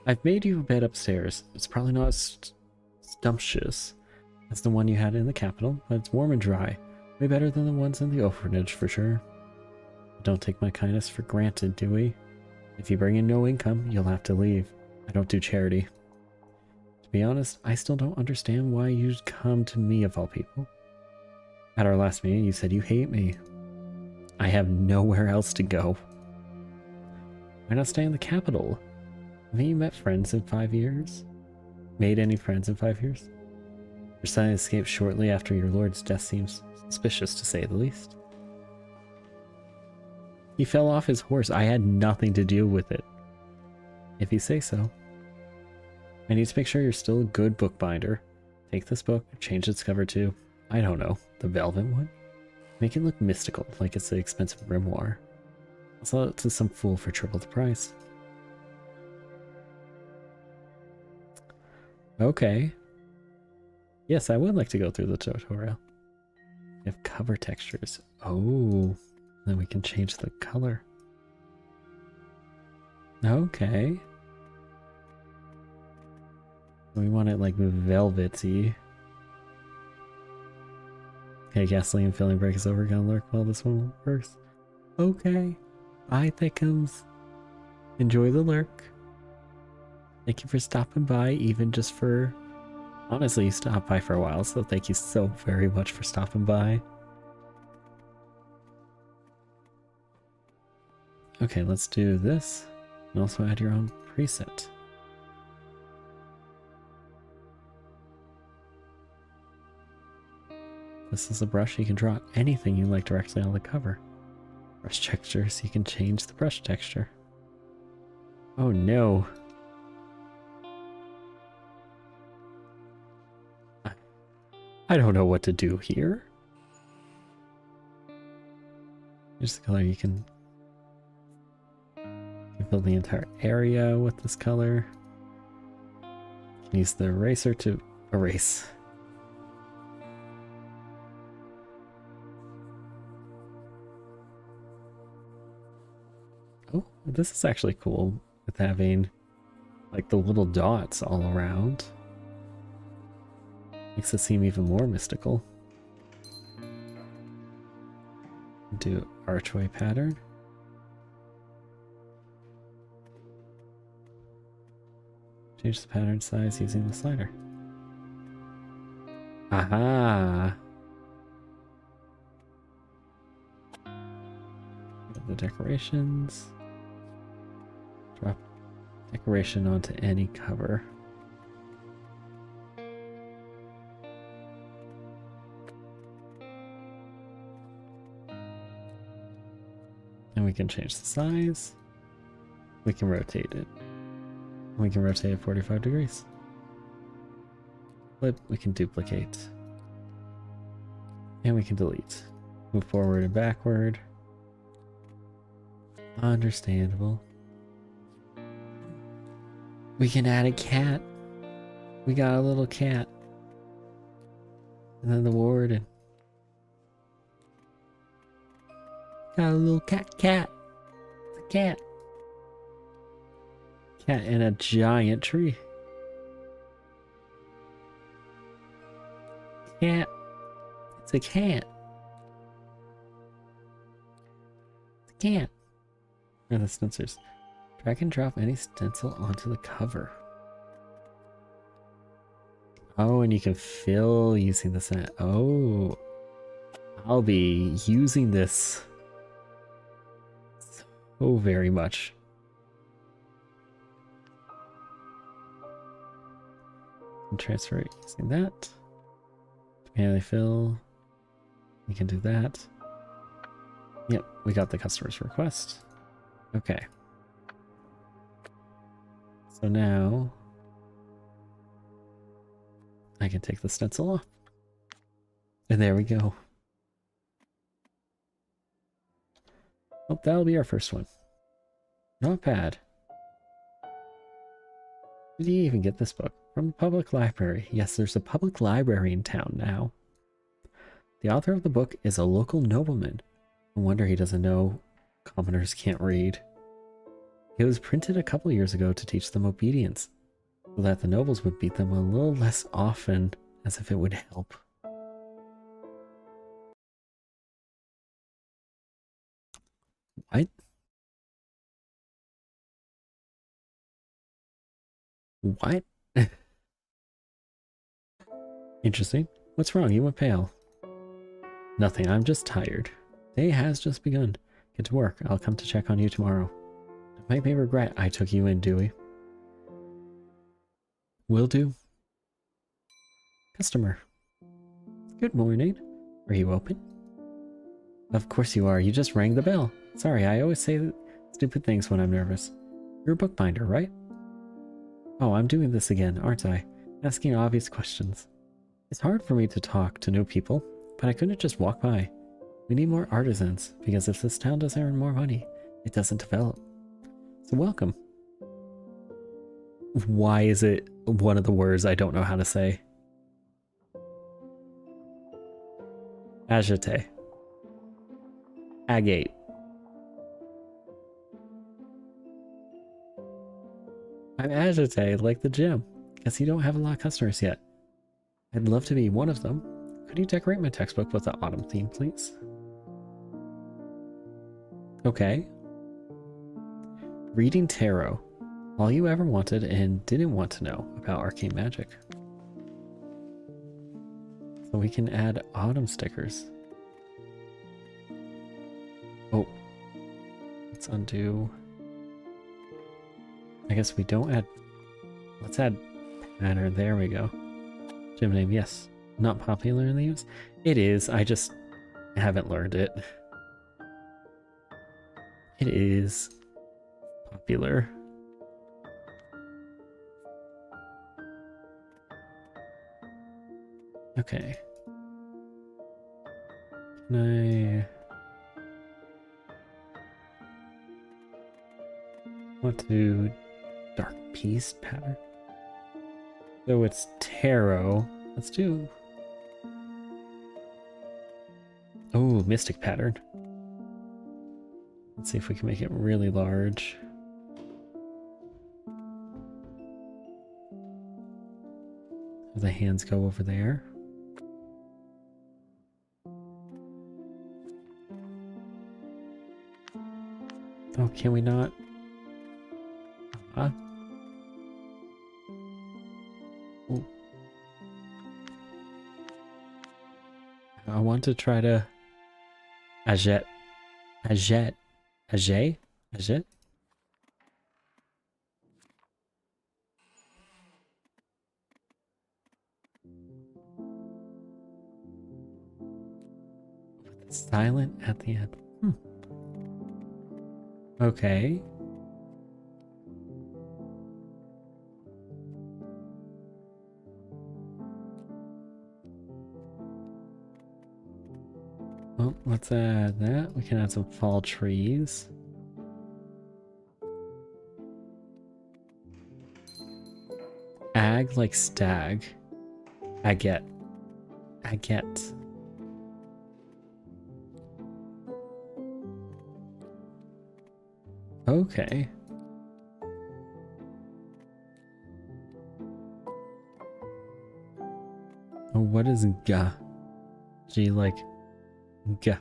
I've made you a bed upstairs. It's probably not as sumptuous as the one you had in the capital, but it's warm and dry. Way better than the ones in the orphanage, for sure. But don't take my kindness for granted, Dewey. If you bring in no income, you'll have to leave. I don't do charity. To be honest, I still don't understand why you'd come to me of all people. At our last meeting, you said you hate me. I have nowhere else to go. Why not stay in the capital? Haven't you met friends in 5 years? Made any friends in 5 years? Your son escaped shortly after your lord's death seems suspicious, to say the least. He fell off his horse. I had nothing to do with it. If you say so. I need to make sure you're still a good bookbinder. Take this book, change its cover to, I don't know, the velvet one? Make it look mystical, like it's an expensive grimoire. I'll sell it to some fool for triple the price. Okay. Yes, I would like to go through the tutorial. We have cover textures. Oh, then we can change the color. Okay. We want it like velvety. Okay, gasoline filling break is over. Gonna lurk while this one works. Okay. Bye, Thickums. Enjoy the lurk. Thank you for stopping by, even just for... Honestly, you stopped by for a while, so thank you so very much for stopping by. Okay, let's do this. And also add your own preset. This is a brush. You can draw anything you like directly on the cover. Brush textures, you can change the brush texture. Oh no. I don't know what to do here. Here's the color. You can Fill the entire area with this color. Use the eraser to erase. Oh, this is actually cool with having like the little dots all around. Makes it seem even more mystical. Do archway pattern. Change the pattern size using the slider. Aha! The decorations. Drop decoration onto any cover. And we can change the size. We can rotate it. We can rotate it 45 degrees. Flip, we can duplicate. And we can delete. Move forward and backward. Understandable. We can add a cat. We got a little cat. And then the warden. Got a little cat. It's a cat. Cat in a giant tree. Cat. It's a cat. It's a cat. And the stencils. Drag and drop any stencil onto the cover. Oh, and you can fill using the set. Oh, I'll be using this so very much. And transfer it using that. Manually fill. We can do that. Yep, we got the customer's request. Okay. So now I can take the stencil off. And there we go. Oh, that'll be our first one. Not bad. Did you even get this book? From the public library. Yes, there's a public library in town now. The author of the book is a local nobleman. No wonder he doesn't know commoners can't read. It was printed a couple years ago to teach them obedience, so that the nobles would beat them a little less often, as if it would help. What? What? Interesting. What's wrong? You went pale. Nothing, I'm just tired. Day has just begun. Get to work. I'll come to check on you tomorrow. It might be regret I took you in, Dewey. Will do. Customer. Good morning. Are you open? Of course you are. You just rang the bell. Sorry, I always say stupid things when I'm nervous. You're a bookbinder, right? Oh, I'm doing this again, aren't I? Asking obvious questions. It's hard for me to talk to new people, but I couldn't just walk by. We need more artisans, because if this town doesn't earn more money, it doesn't develop. So welcome. Why is it one of the words I don't know how to say? Agite. Agate. I'm agite, like the gym. Guess you don't have a lot of customers yet. I'd love to be one of them. Could you decorate my textbook with the autumn theme, please? Okay. Reading tarot. All you ever wanted and didn't want to know about arcane magic. So we can add autumn stickers. Oh. Let's undo. I guess we don't add... Let's add pattern. There we go. Gym name, yes. Not popular in the use? It is, I just haven't learned it. It is popular. Okay. Can I... want to do dark peace pattern. So it's tarot. Let's do... Oh, mystic pattern. Let's see if we can make it really large. Have the hands go over there. Oh, can we not? Huh? Ooh. I want to try to... Ajet. Ajet. Ajet? Ajet? Silent at the end. Okay. Well, let's add that. We can add some fall trees. Ag like stag. Aget. Aget. Okay. Oh, what is ga? G like ga.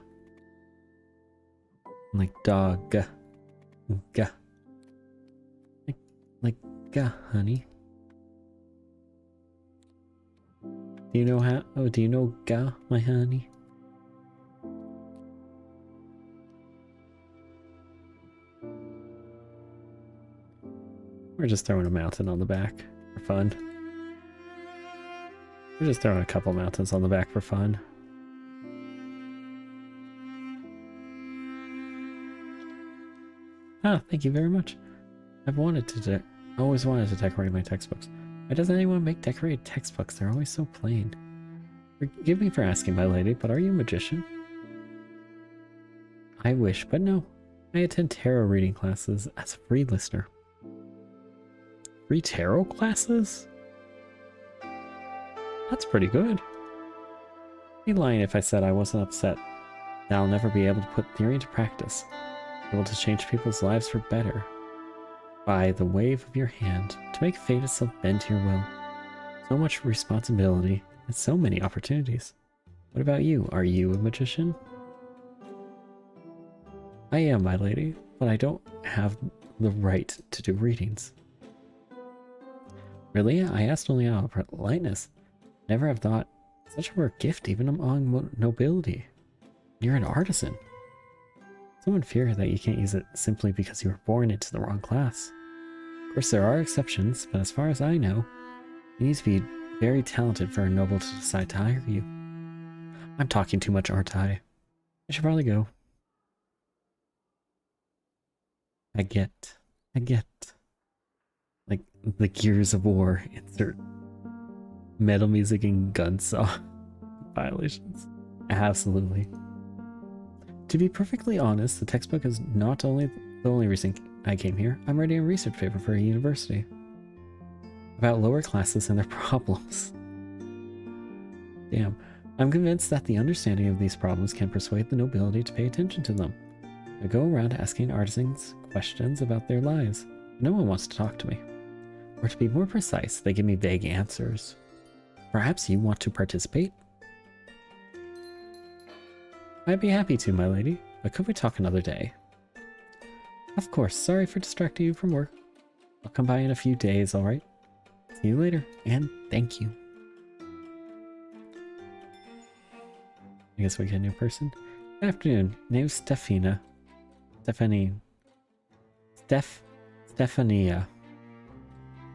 Like dog. Ga. Like ga, honey. Do you know how? Oh, do you know ga, my honey? We're just throwing a mountain on the back for fun. We're just throwing a couple mountains on the back for fun. Ah, thank you very much. I've wanted to always wanted to decorate my textbooks. Why doesn't anyone make decorated textbooks? They're always so plain. Forgive me for asking, my lady, but are you a magician? I wish, but no. I attend tarot reading classes as a free listener. Free tarot classes? That's pretty good. I'd be lying if I said I wasn't upset that I'll never be able to put theory into practice, able to change people's lives for better by the wave of your hand, to make fate itself bend to your will. So much responsibility and so many opportunities. What about you? Are you a magician? I am, my lady, but I don't have the right to do readings. Really? I asked only out of politeness. Never have thought such a rare gift even among nobility. You're an artisan. Some would fear that you can't use it simply because you were born into the wrong class. Of course, there are exceptions, but as far as I know, you need to be very talented for a noble to decide to hire you. I'm talking too much, aren't I? I should probably go. I get. Like the Gears of War, insert metal music and gun saw violations. Absolutely. To be perfectly honest, the textbook is not only the only reason I came here. I'm writing a research paper for a university about lower classes and their problems. Damn. I'm convinced that the understanding of these problems can persuade the nobility to pay attention to them. I go around asking artisans questions about their lives. No one wants to talk to me. Or to be more precise, they give me vague answers. Perhaps you want to participate? I'd be happy to, my lady, but could we talk another day? Of course, sorry for distracting you from work. I'll come by in a few days, alright? See you later, and thank you. I guess we get a new person. Good afternoon, name's Stephania.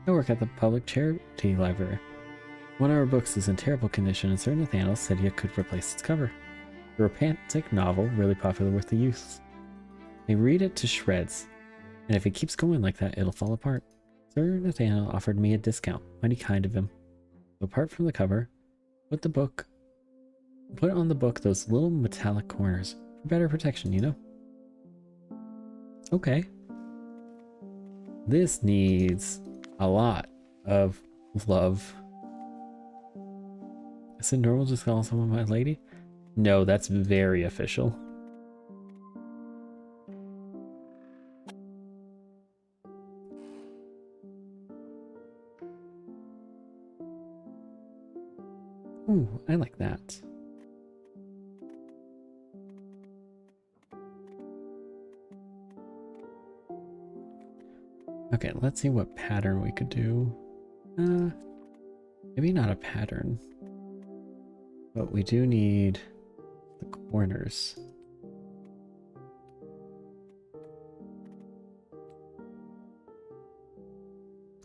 I work at the public charity library. One of our books is in terrible condition, and Sir Nathaniel said you could replace its cover. A romantic novel, really popular with the youths. They read it to shreds, and if it keeps going like that, it'll fall apart. Sir Nathaniel offered me a discount. Mighty kind of him. So apart from the cover, put on the book those little metallic corners for better protection, you know? Okay. This needs a lot of love. Is it normal to call someone my lady? No, that's very official. Ooh, I like that. Okay, let's see what pattern we could do. Maybe not a pattern, but we do need the corners.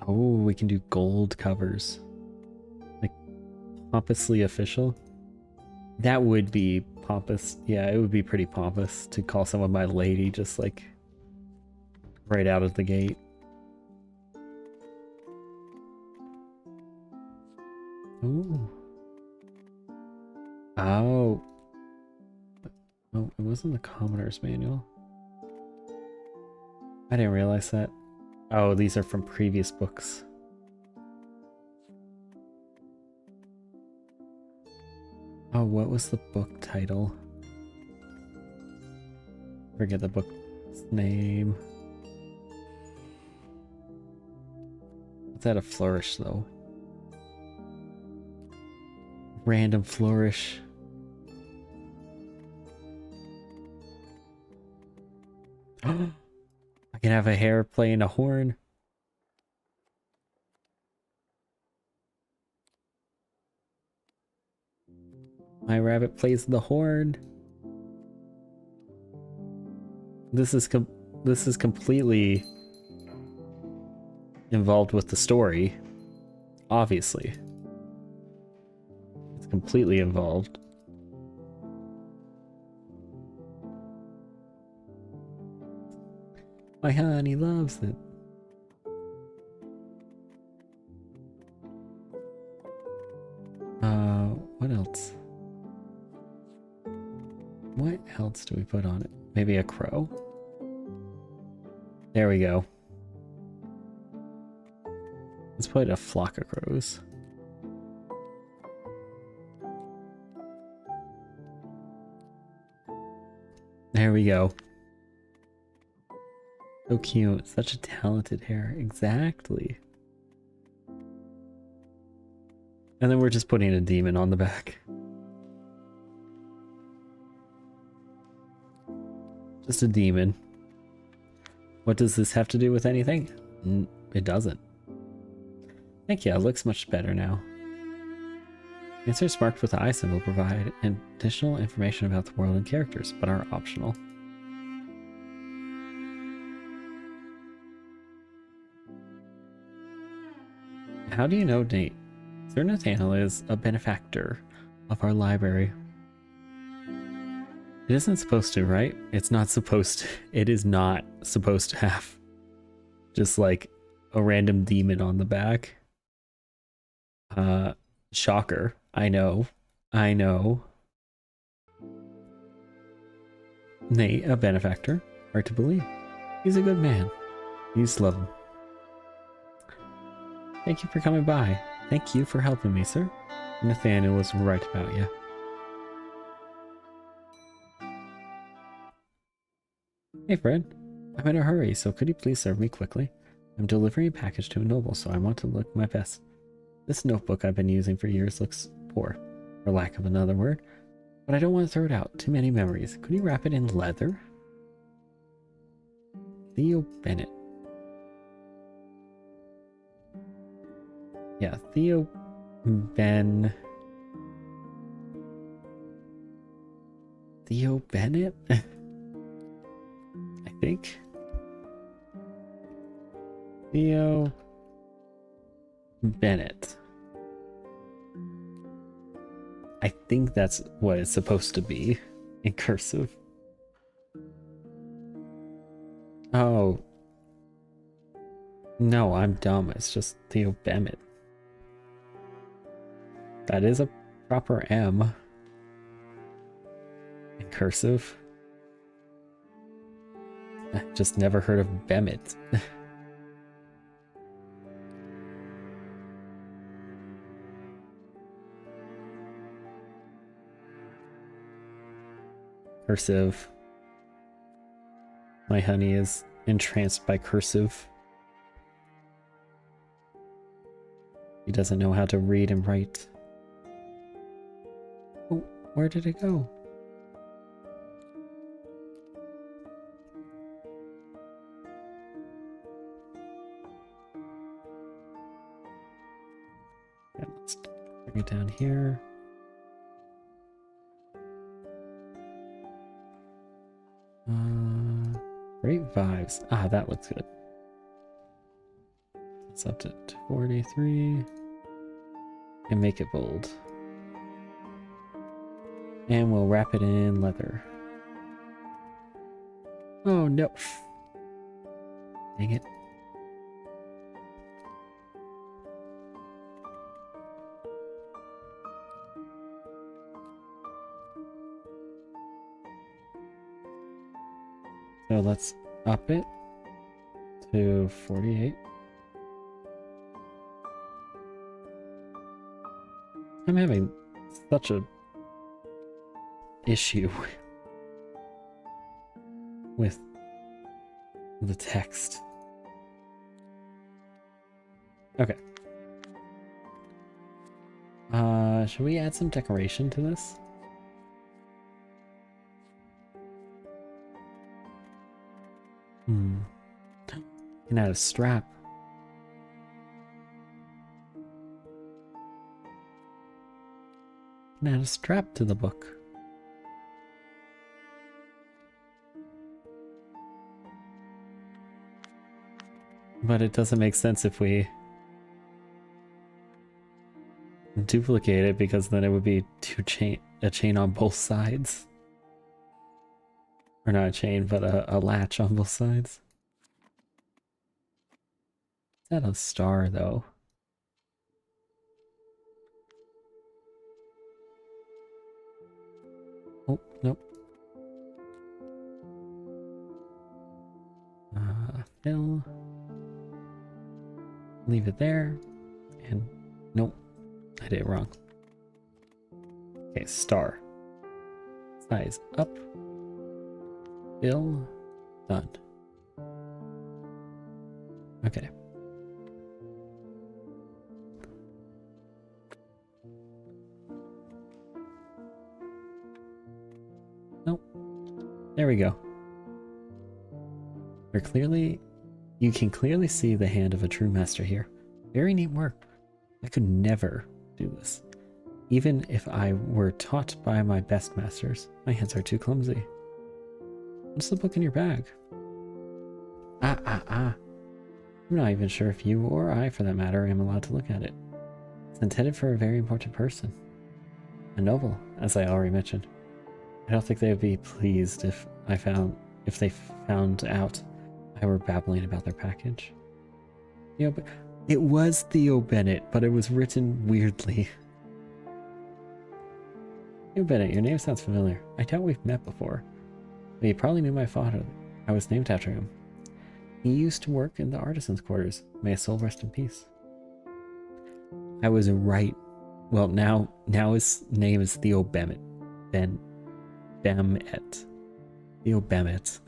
Oh, we can do gold covers. Like, pompously official. That would be pompous. Yeah, it would be pretty pompous to call someone my lady just like right out of the gate. Ooh. Oh. Oh, it wasn't the commoner's manual. I didn't realize that. Oh, these are from previous books. Oh, what was the book title? Forget the book's name. Let's add a flourish though. Random flourish. I can have a hare playing a horn. My rabbit plays the horn. This is completely involved with the story. Obviously. It's completely involved. My honey loves it. What else? What else do we put on it? Maybe a crow? There we go. Let's put a flock of crows. There we go. So cute. Such a talented hare. Exactly. And then we're just putting a demon on the back. Just a demon. What does this have to do with anything? It doesn't. Thank you, it looks much better now. Answers marked with the eye symbol provide additional information about the world and characters, but are optional. How do you know Nate? Sir Nathaniel is a benefactor of our library. It isn't supposed to, right? It's not supposed to. It is not supposed to have just like a random demon on the back. Shocker. I know. I know. Nate, a benefactor. Hard to believe. He's a good man. You just love him. Thank you for coming by. Thank you for helping me, sir. Nathaniel was right about you. Hey, Fred. I'm in a hurry, so could you please serve me quickly? I'm delivering a package to a noble, so I want to look my best. This notebook I've been using for years looks poor, for lack of another word, but I don't want to throw it out. Too many memories. Could you wrap it in leather? Theo Bennett. Yeah, Theo Bennett? I think. Theo Bennett. I think that's what it's supposed to be in cursive. Oh. No, I'm dumb. It's just Theo Bennett. That is a proper M in cursive. I just never heard of Bemmet. Cursive. My honey is entranced by cursive. He doesn't know how to read and write. Oh, where did it go? Yeah, let's bring it down here. Great vibes. Ah, that looks good. It's up to 43. And make it bold. And we'll wrap it in leather. Oh no. Dang it. So let's up it to 48. I'm having such a issue with the text. Okay. Should we add some decoration to this? Can add a strap. Can add a strap to the book. But it doesn't make sense if we duplicate it, because then it would be a chain on both sides. Or not a chain, but a latch on both sides. Is that a star, though? Oh, nope. Fill. Leave it there. And nope, I did it wrong. Okay, star. Size up. Fill. Done. Okay. Nope. There we go. You can clearly see the hand of a true master here. Very neat work. I could never do this. Even if I were taught by my best masters, my hands are too clumsy. What's the book in your bag? I'm not even sure if you, or I for that matter, am allowed to look at it. It's intended for a very important person. A noble, as I already mentioned. I don't think they would be pleased if they found out I were babbling about their package. But it was Theo Bennett, but it was written weirdly. Theo Bennett, your name sounds familiar. I doubt we've met before. But you probably knew my father. I was named after him. He used to work in the artisans' quarters. May his soul rest in peace. I was right. Well, now his name is Theo Bennett. Bennett. Theo Bennett.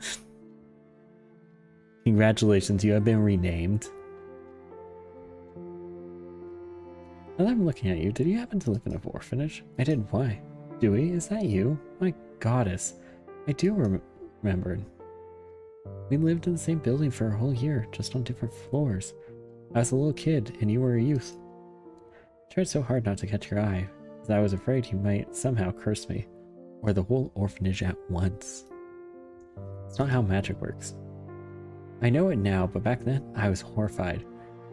Congratulations, you have been renamed. Now that I'm looking at you, did you happen to live in an orphanage? I did. Why? Dewey, is that you? My goddess. I do remember. We lived in the same building for a whole year, just on different floors. I was a little kid, and you were a youth. I tried so hard not to catch your eye, as I was afraid you might somehow curse me, or the whole orphanage at once. It's not how magic works. I know it now, but back then, I was horrified.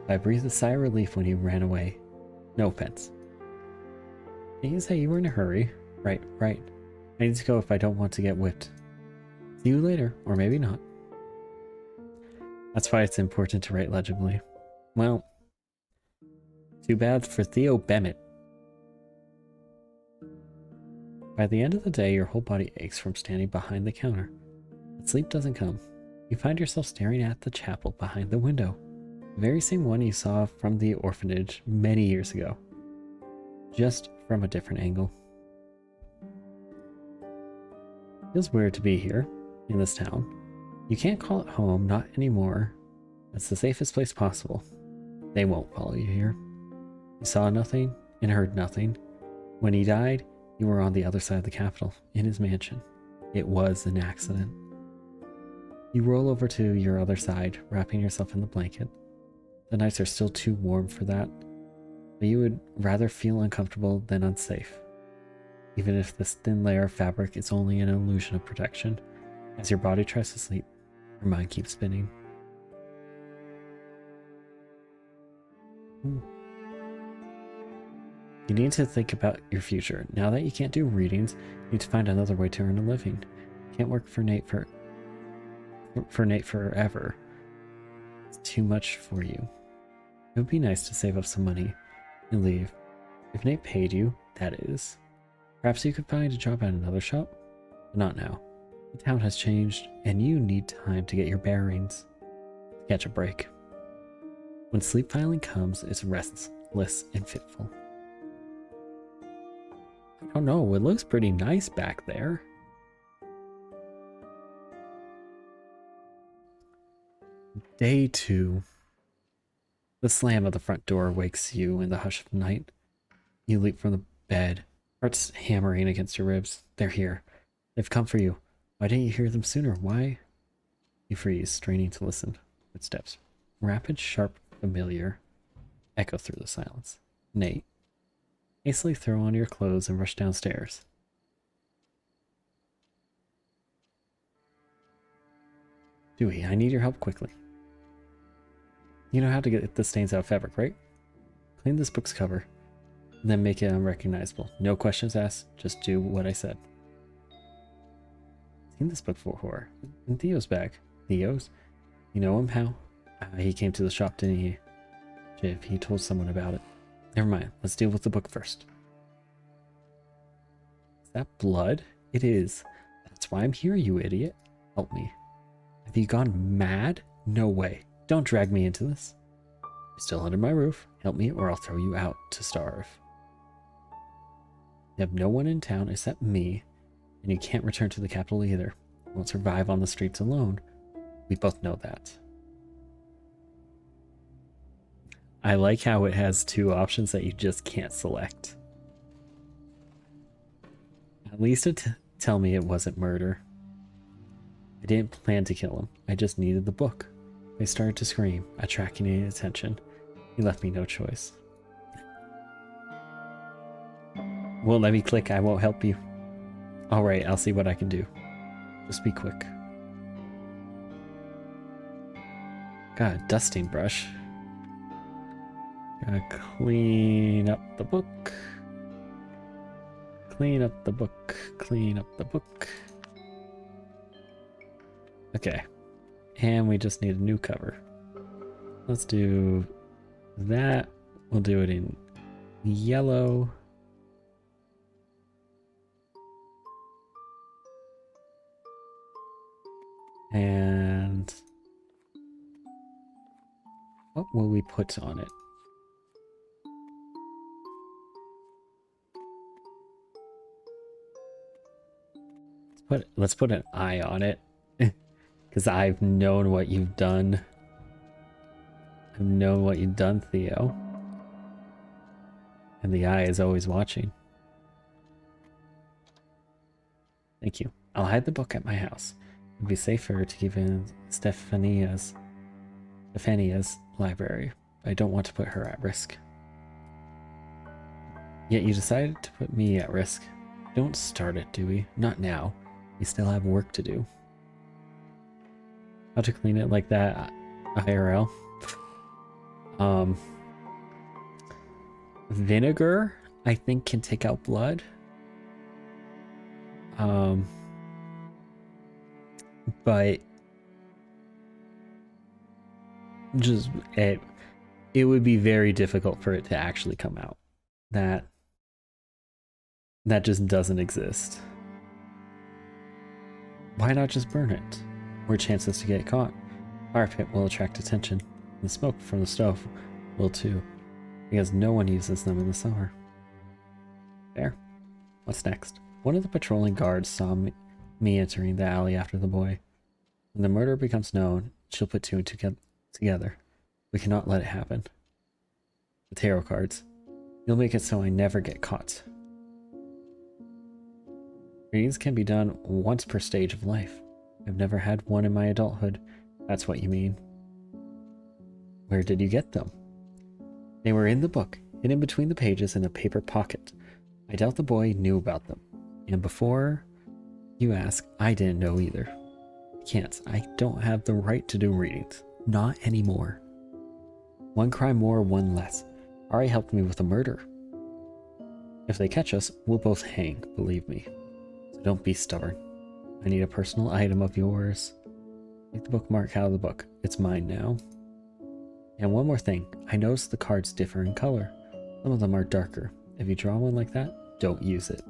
I breathed a sigh of relief when you ran away. No offense. Didn't you say you were in a hurry? Right. I need to go if I don't want to get whipped. See you later, or maybe not. That's why it's important to write legibly. Well, too bad for Theo Bennett. By the end of the day, your whole body aches from standing behind the counter. But sleep doesn't come. You find yourself staring at the chapel behind the window. The very same one you saw from the orphanage many years ago. Just from a different angle. Feels weird to be here, in this town. You can't call it home, not anymore. It's the safest place possible. They won't follow you here. You saw nothing and heard nothing. When he died, you were on the other side of the capital, in his mansion. It was an accident. You roll over to your other side, wrapping yourself in the blanket. The nights are still too warm for that, but you would rather feel uncomfortable than unsafe. Even if this thin layer of fabric is only an illusion of protection, as your body tries to sleep, your mind keeps spinning. Ooh. You need to think about your future. Now that you can't do readings, you need to find another way to earn a living. You can't work for Nate forever. It's too much for you. It would be nice to save up some money and leave. If Nate paid you, that is. Perhaps you could find a job at another shop, but not now. The town has changed, and you need time to get your bearings. Catch a break. When sleep finally comes, it's restless and fitful. I don't know, it looks pretty nice back there. Day 2. The slam of the front door wakes you in the hush of the night. You leap from the bed, hearts hammering against your ribs. They're here. They've come for you. Why didn't you hear them sooner? Why? You freeze, straining to listen. Footsteps. Rapid, sharp, familiar. Echo through the silence. Nate. Hastily throw on your clothes and rush downstairs. Dewey, I need your help quickly. You know how to get the stains out of fabric, right? Clean this book's cover, and then make it unrecognizable. No questions asked, just do what I said. Seen this book before. In Theo's bag. Theo's? You know him, how? He came to the shop, didn't he? Jiv, he told someone about it. Never mind, let's deal with the book first. Is that blood? It is. That's why I'm here, you idiot. Help me. Have you gone mad? No way. Don't drag me into this. You're still under my roof. Help me or I'll throw you out to starve. You have no one in town except me, and you can't return to the capital either. You won't survive on the streets alone. We both know that. I like how it has two options that you just can't select. At least tell me it wasn't murder. I didn't plan to kill him. I just needed the book. I started to scream, attracting any attention. He left me no choice. Won't let me click. I won't help you. Alright, I'll see what I can do. Just be quick. Got a dusting brush. Gotta clean up the book. Clean up the book. Clean up the book. Okay. And we just need a new cover. Let's do that. We'll do it in yellow. And what will we put on it? Let's put an eye on it. Because I've known what you've done. I've known what you've done, Theo. And the eye is always watching. Thank you. I'll hide the book at my house. It'd be safer to keep it in Stephania's library. But I don't want to put her at risk. Yet you decided to put me at risk. Don't start it, Dewey. Not now. We still have work to do. How to clean it like that, IRL? Vinegar, I think, can take out blood. But just it would be very difficult for it to actually come out. That just doesn't exist. Why not just burn it? More chances to get caught. Fire pit will attract attention. The smoke from the stove will too, because no one uses them in the summer. There. What's next? One of the patrolling guards saw me entering the alley after the boy. When the murder becomes known, she'll put two and two together. We cannot let it happen. The tarot cards. You'll make it so I never get caught. Readings can be done once per stage of life. I've never had one in my adulthood. That's what you mean. Where did you get them? They were in the book, hidden between the pages in a paper pocket. I doubt the boy knew about them. And before you ask, I didn't know either. I can't. I don't have the right to do readings. Not anymore. One crime more, one less. Ari helped me with a murder. If they catch us, we'll both hang, believe me. So don't be stubborn. I need a personal item of yours. Take the bookmark out of the book. It's mine now. And one more thing. I noticed the cards differ in color. Some of them are darker. If you draw one like that, don't use it.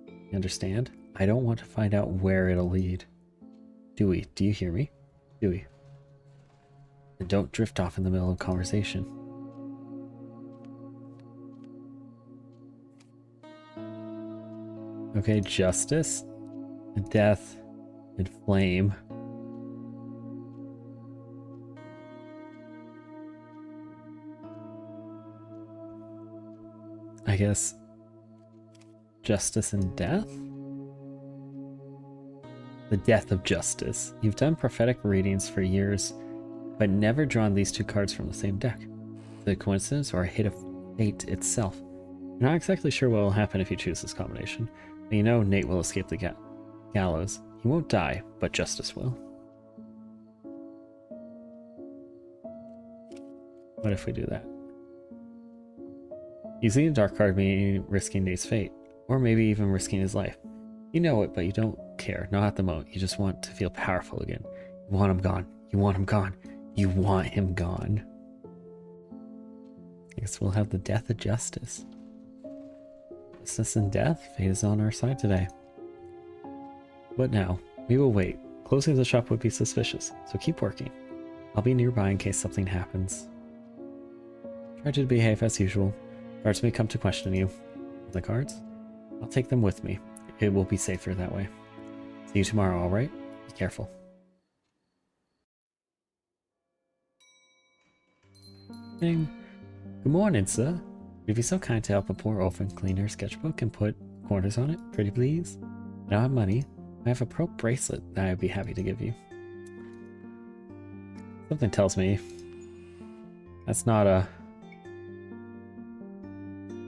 You understand? I don't want to find out where it'll lead. Dewey, do you hear me? Dewey. And don't drift off in the middle of conversation. Okay, justice, death, and flame. I guess justice and death? The death of justice. You've done prophetic readings for years, but never drawn these two cards from the same deck. Is it a coincidence or a hit of fate itself? I'm not exactly sure what will happen if you choose this combination, but you know Nate will escape the gallows. He won't die, but justice will. What if we do that? Using a dark card meaning risking Nate's fate, or maybe even risking his life. You know it, but you don't care. Not at the moment. You just want to feel powerful again. You want him gone. You want him gone. You want him gone. I guess we'll have the death of justice. Justice and death? Fate is on our side today. But now, we will wait. Closing the shop would be suspicious, so keep working. I'll be nearby in case something happens. Try to behave as usual. Guards may come to question you. The cards? I'll take them with me. It will be safer that way. See you tomorrow, alright? Be careful. Good morning, sir. Would you be so kind to help a poor orphan clean her sketchbook and put corners on it? Pretty please? I don't have money. I have a pearl bracelet that I would be happy to give you. Something tells me that's not a...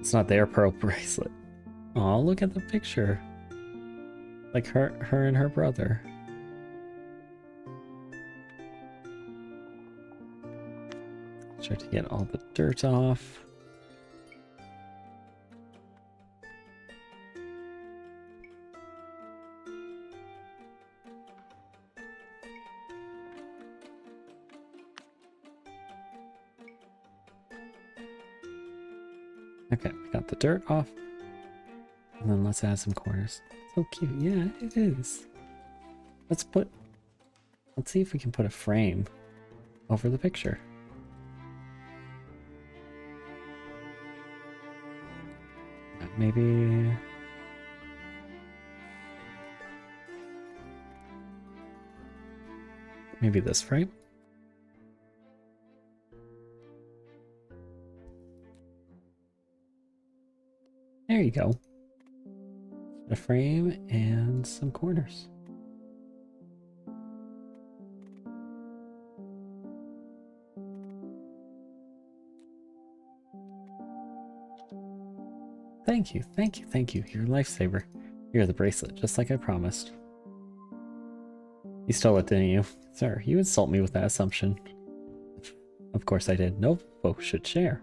It's not their pearl bracelet. Aw, look at the picture. Like her and her brother. Try to get all the dirt off. Okay, we got the dirt off. And then let's add some corners. So cute. Yeah, it is. Let's see if we can put a frame over the picture. Maybe this frame. There you go. A frame and some corners. Thank you, thank you, thank you. You're a lifesaver. You're the bracelet, just like I promised. You stole it, didn't you? Sir, you insult me with that assumption. Of course I did. No folks should share.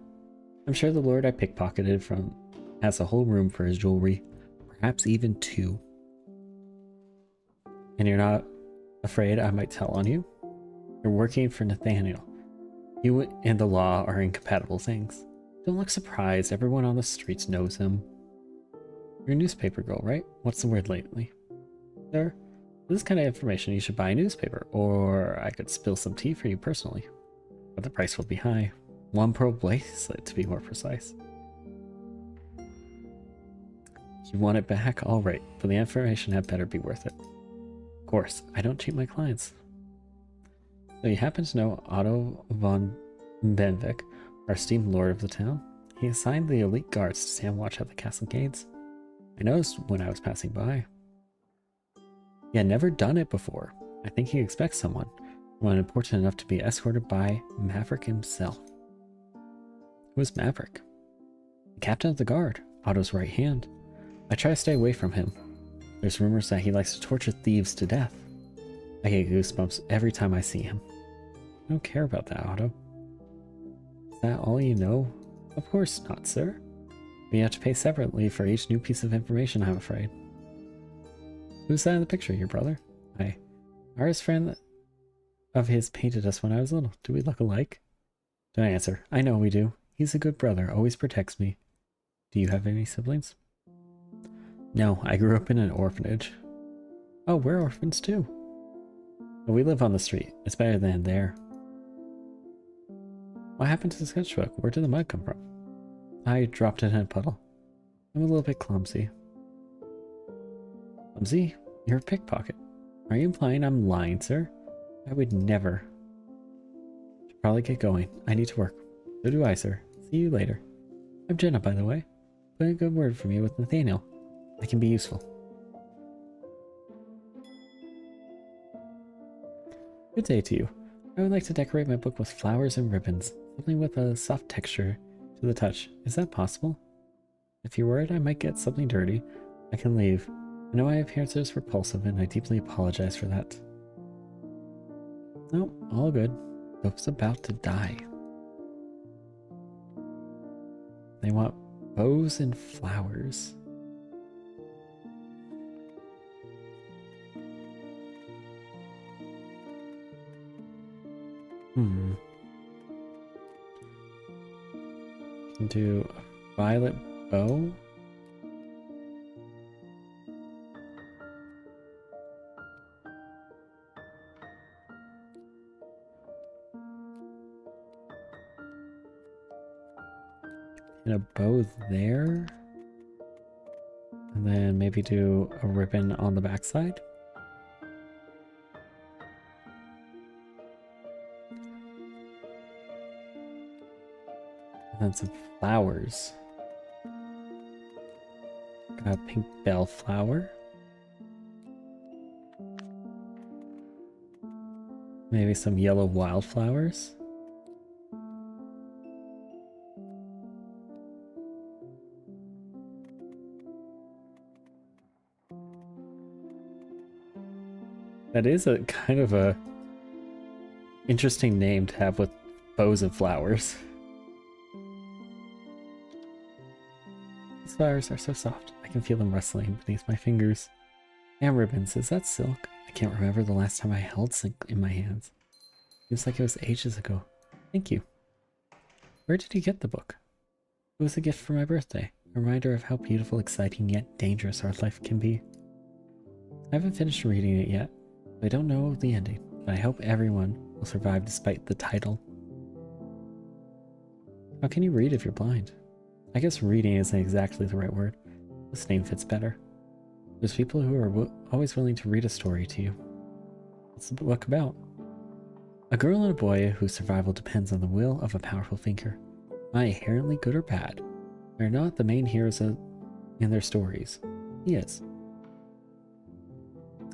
I'm sure the lord I pickpocketed from has a whole room for his jewelry. Perhaps even two. And you're not afraid I might tell on you? You're working for Nathaniel. You and the law are incompatible things. Don't look surprised. Everyone on the streets knows him. You're a newspaper girl, right? What's the word lately? Sir, for this kind of information you should buy a newspaper, or I could spill some tea for you personally. But the price will be high. 1 pearl bracelet to be more precise. You want it back? Alright, but the information had better be worth it. course, I don't cheat my clients. So you happen to know Otto von Benvik, our esteemed lord of the town? He assigned the elite guards to stand watch at the castle gates. I noticed when I was passing by. He had never done it before. I think he expects someone important enough to be escorted by Maverick himself. Who is Maverick? The captain of the guard, Otto's right hand. I try to stay away from him. There's rumors that he likes to torture thieves to death. I get goosebumps every time I see him. I don't care about that, Otto. Is that all you know? Of course not, sir. But you have to pay separately for each new piece of information, I'm afraid. Who's that in the picture? Your brother? Hi. Artist friend of his painted us when I was little. Do we look alike? Don't answer. I know we do. He's a good brother, always protects me. Do you have any siblings? No, I grew up in an orphanage. Oh, we're orphans too. But we live on the street. It's better than there. What happened to the sketchbook? Where did the mud come from? I dropped it in a puddle. I'm a little bit clumsy. Clumsy? You're a pickpocket. Are you implying I'm lying, sir? I would never. Should probably get going. I need to work. So do I, sir. See you later. I'm Jenna, by the way. Put in a good word for me with Nathaniel. I can be useful. Good day to you. I would like to decorate my book with flowers and ribbons. Something with a soft texture to the touch. Is that possible? If you're worried I might get something dirty, I can leave. I know my appearance is repulsive and I deeply apologize for that. No, all good. Book's about to die. They want bows and flowers. Can do a violet bow. And a bow there. And then maybe do a ribbon on the backside. And then some flowers. Got a pink bellflower. Maybe some yellow wildflowers. That is a kind of a interesting name to have with bows and flowers. These flowers are so soft. I can feel them rustling beneath my fingers. And ribbons. Is that silk? I can't remember the last time I held silk in my hands. Seems like it was ages ago. Thank you. Where did you get the book? It was a gift for my birthday. A reminder of how beautiful, exciting, yet dangerous our life can be. I haven't finished reading it yet. I don't know the ending, but I hope everyone will survive despite the title. How can you read if you're blind? I guess reading isn't exactly the right word. Listening fits better. There's people who are always willing to read a story to you. What's the book about? A girl and a boy whose survival depends on the will of a powerful thinker. Not inherently good or bad. They're not the main heroes in their stories. He is.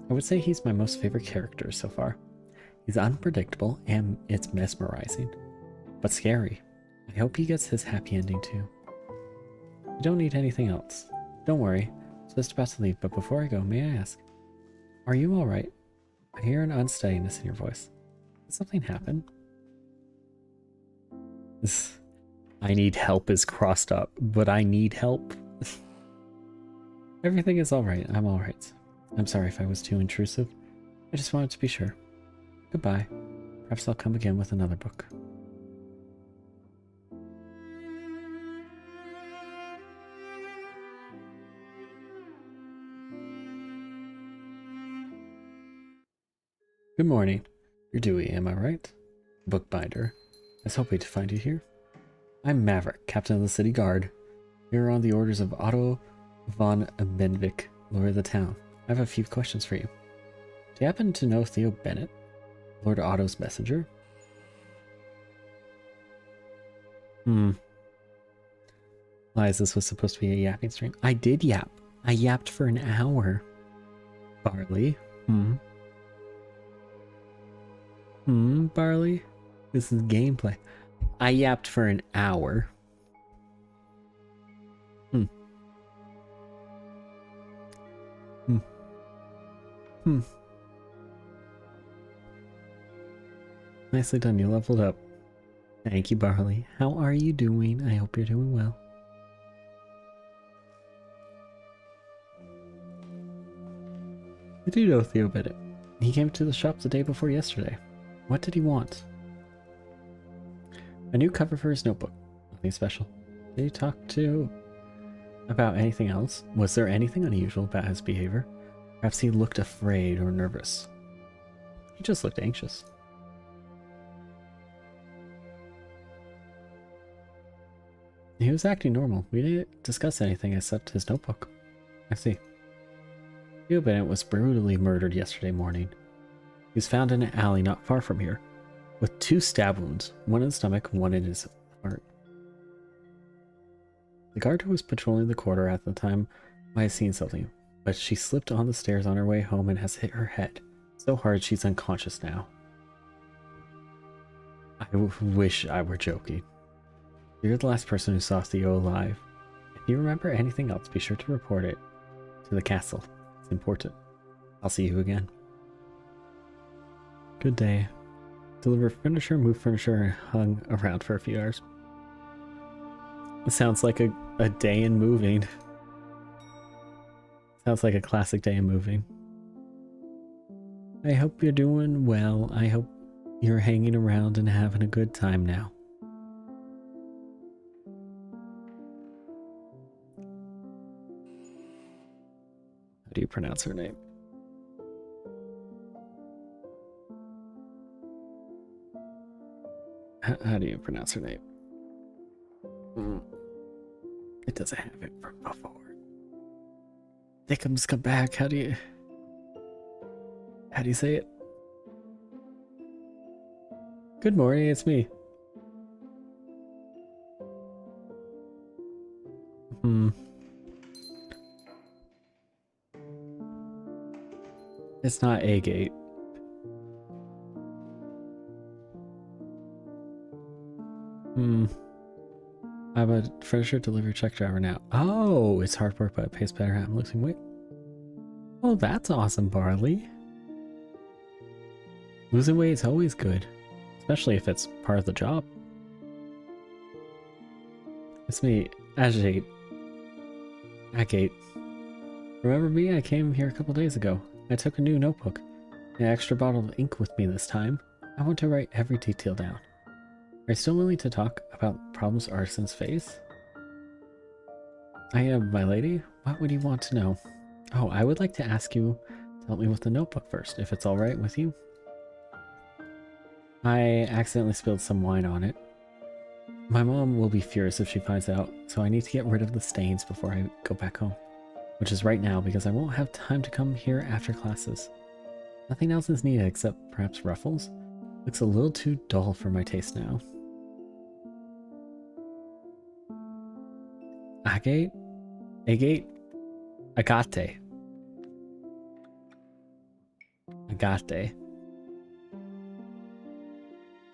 I would say he's my most favorite character so far. He's unpredictable and it's mesmerizing, but scary. I hope he gets his happy ending too. You don't need anything else. Don't worry, I'm just about to leave, but before I go, may I ask, are you alright? I hear an unsteadiness in your voice. Did something happen? This I need help is crossed up, but I need help. Everything is alright, I'm alright. I'm sorry if I was too intrusive. I just wanted to be sure. Goodbye. Perhaps I'll come again with another book. Good morning. You're Dewey, am I right? Bookbinder. I was hoping to find you here. I'm Maverick, captain of the city guard. Here on the orders of Otto von Benvik, lord of the town. I have a few questions for you. Do you happen to know Theo Bennett, Lord Otto's messenger? Lies, this was supposed to be a yapping stream. I did yap. I yapped for an hour. Barley. Barley? This is gameplay. I yapped for an hour. Nicely done, you leveled up. Thank you, Barley. How are you doing? I hope you're doing well. I do know Theo Bennett. He came to the shop the day before yesterday. What did he want? A new cover for his notebook. Nothing special. Did he talk to about anything else? Was there anything unusual about his behavior? Perhaps he looked afraid or nervous. He just looked anxious. He was acting normal. We didn't discuss anything except his notebook. I see. Theo Bennett was brutally murdered yesterday morning. He was found in an alley not far from here, with 2 stab wounds, one in the stomach, one in his heart. The guard who was patrolling the quarter at the time might have seen something, but she slipped on the stairs on her way home and has hit her head so hard she's unconscious now. I wish I were joking. You're the last person who saw Theo alive. If you remember anything else, be sure to report it to the castle. It's important. I'll see you again. Good day. Deliver furniture, move furniture, and hung around for a few hours. It sounds like a day in moving. Sounds like a classic day in moving. I hope you're doing well. I hope you're hanging around and having a good time now. How do you pronounce her name? How do you pronounce her name? It doesn't have it from before. Thickums come back. How do you say it? Good morning, it's me. It's not A-gate. I'm a furniture delivery truck driver now. Oh, it's hard work, but it pays better. I'm losing weight. Oh, that's awesome, Barley. Losing weight is always good, especially if it's part of the job. It's me, Agate. Remember me? I came here a couple days ago. I took a new notebook, an extra bottle of ink with me this time. I want to write every detail down. Are you still willing to talk about problems artisans face? I am, my lady. What would you want to know? Oh, I would like to ask you to help me with the notebook first, if it's alright with you. I accidentally spilled some wine on it. My mom will be furious if she finds out, so I need to get rid of the stains before I go back home. Which is right now, because I won't have time to come here after classes. Nothing else is needed except perhaps ruffles. Looks a little too dull for my taste now. Agate? Agate? Agate. Agate.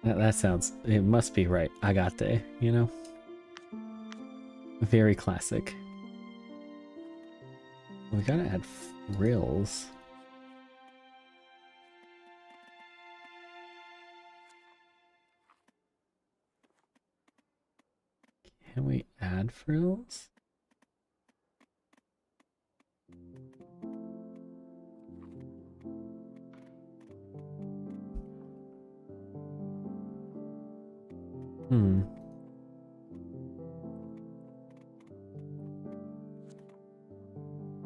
That sounds... It must be right. Agate, you know? Very classic. We gotta add frills. Can we add frills?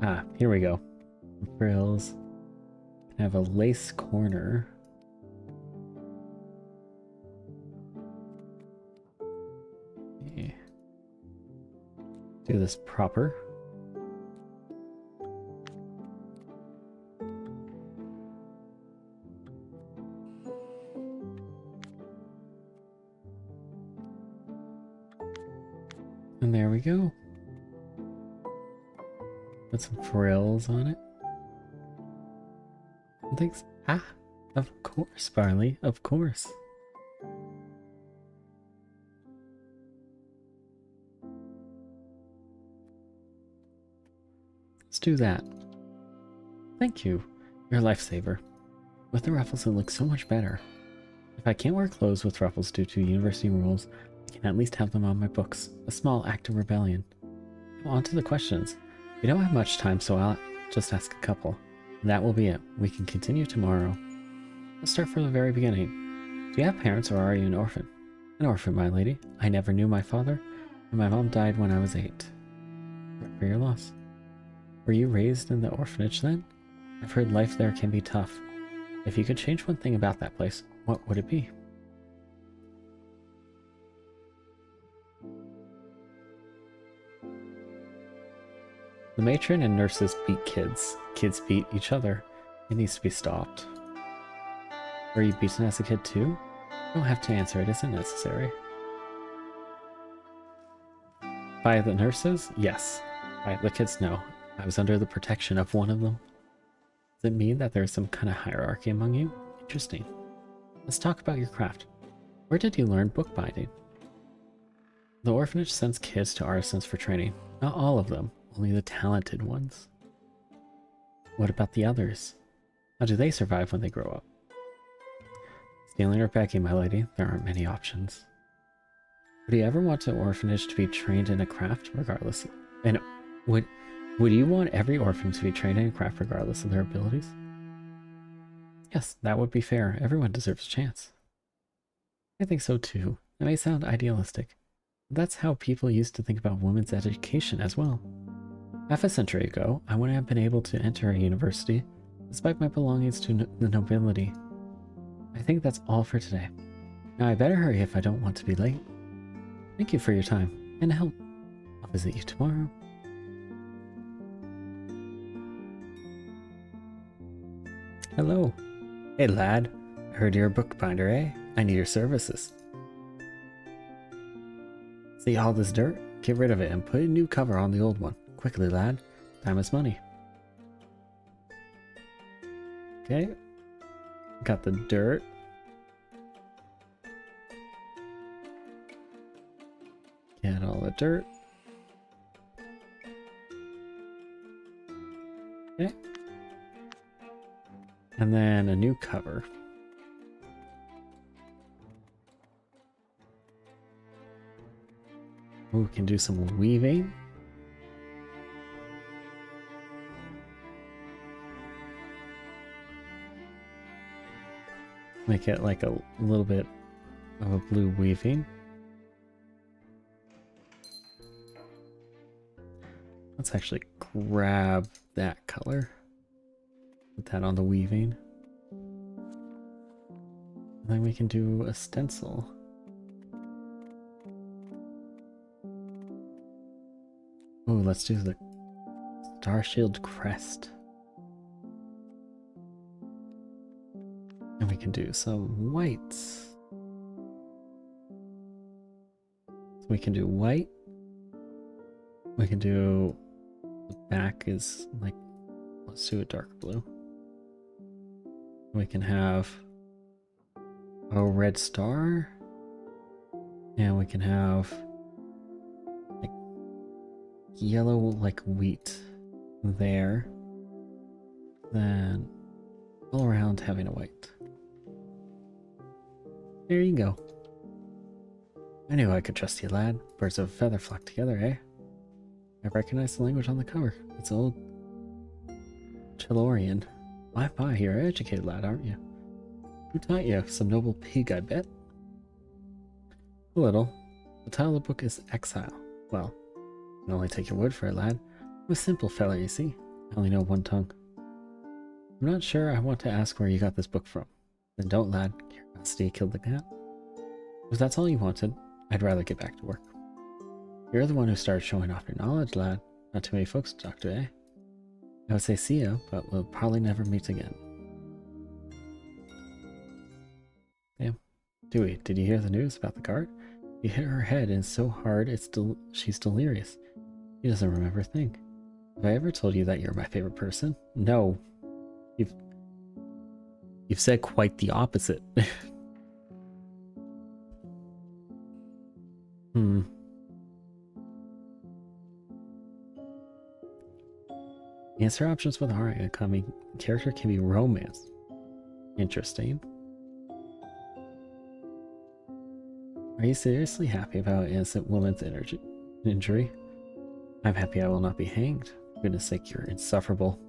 Ah, here we go. Frills. Can have a lace corner. Yeah. Do this proper. And there we go. Put some frills on it. And thanks. Ah, of course, Barley. Of course. Let's do that. Thank you. You're a lifesaver. With the ruffles, it looks so much better. If I can't wear clothes with ruffles due to university rules, I can at least have them on my books. A small act of rebellion. Now on to the questions. We don't have much time, so I'll just ask a couple. That will be it. We can continue tomorrow. Let's start from the very beginning. Do you have parents or are you an orphan? An orphan, my lady. I never knew my father, and my mom died when I was 8. Regret for your loss. Were you raised in the orphanage then? I've heard life there can be tough. If you could change one thing about that place, what would it be? The matron and nurses beat kids. Kids beat each other. It needs to be stopped. Were you beaten as a kid too? You don't have to answer, it isn't necessary. By the nurses? Yes. By the kids? No. I was under the protection of one of them. Does it mean that there's some kind of hierarchy among you? Interesting. Let's talk about your craft. Where did you learn bookbinding? The orphanage sends kids to artisans for training. Not all of them, only the talented ones. What about the others? How do they survive when they grow up? Stealing or begging, my lady, there aren't many options. Would you ever want an orphanage to be trained in a craft regardless? And would you want every orphan to be trained in a craft regardless of their abilities? Yes, that would be fair. Everyone deserves a chance. I think so too. That may sound idealistic, but that's how people used to think about women's education as well. Half a century ago, I wouldn't have been able to enter a university, despite my belongings to the nobility. I think that's all for today. Now I better hurry if I don't want to be late. Thank you for your time and help. I'll visit you tomorrow. Hello. Hey lad, I heard you're a bookbinder, eh? I need your services. See all this dirt? Get rid of it and put a new cover on the old one. Quickly, lad. Time is money. Okay. Got the dirt. Get all the dirt. Okay. And then a new cover. Ooh, we can do some weaving. Make it like a little bit of a blue weaving. Let's actually grab that color. Put that on the weaving. And then we can do a stencil. Oh, let's do the Star Shield crest. And we can do some whites. So we can do white. We can do, the back is like, let's do a dark blue. We can have a red star. And we can have like yellow like wheat there. Then all around having a white. There you go. I knew I could trust you, lad. Birds of a feather flock together, eh? I recognize the language on the cover. It's old Chelorian. My, you're an educated lad, aren't you? Who taught you? Some noble pig, I bet. A little. The title of the book is Exile. Well, I can only take your word for it, lad. I'm a simple fella, you see. I only know one tongue. I'm not sure I want to ask where you got this book from. Then don't, lad. Curiosity killed the cat. If that's all you wanted, I'd rather get back to work. You're the one who started showing off your knowledge, lad. Not too many folks to talk to, eh? I would say see ya, but we'll probably never meet again. Damn. Dewey, did you hear the news about the guard? She hit her head and so hard she's delirious. She doesn't remember a thing. Have I ever told you that you're my favorite person? No. You've said quite the opposite. Answer options with our incoming character can be romance. Interesting. Are you seriously happy about an innocent woman's injury? I'm happy I will not be hanged. For goodness sake, you're insufferable.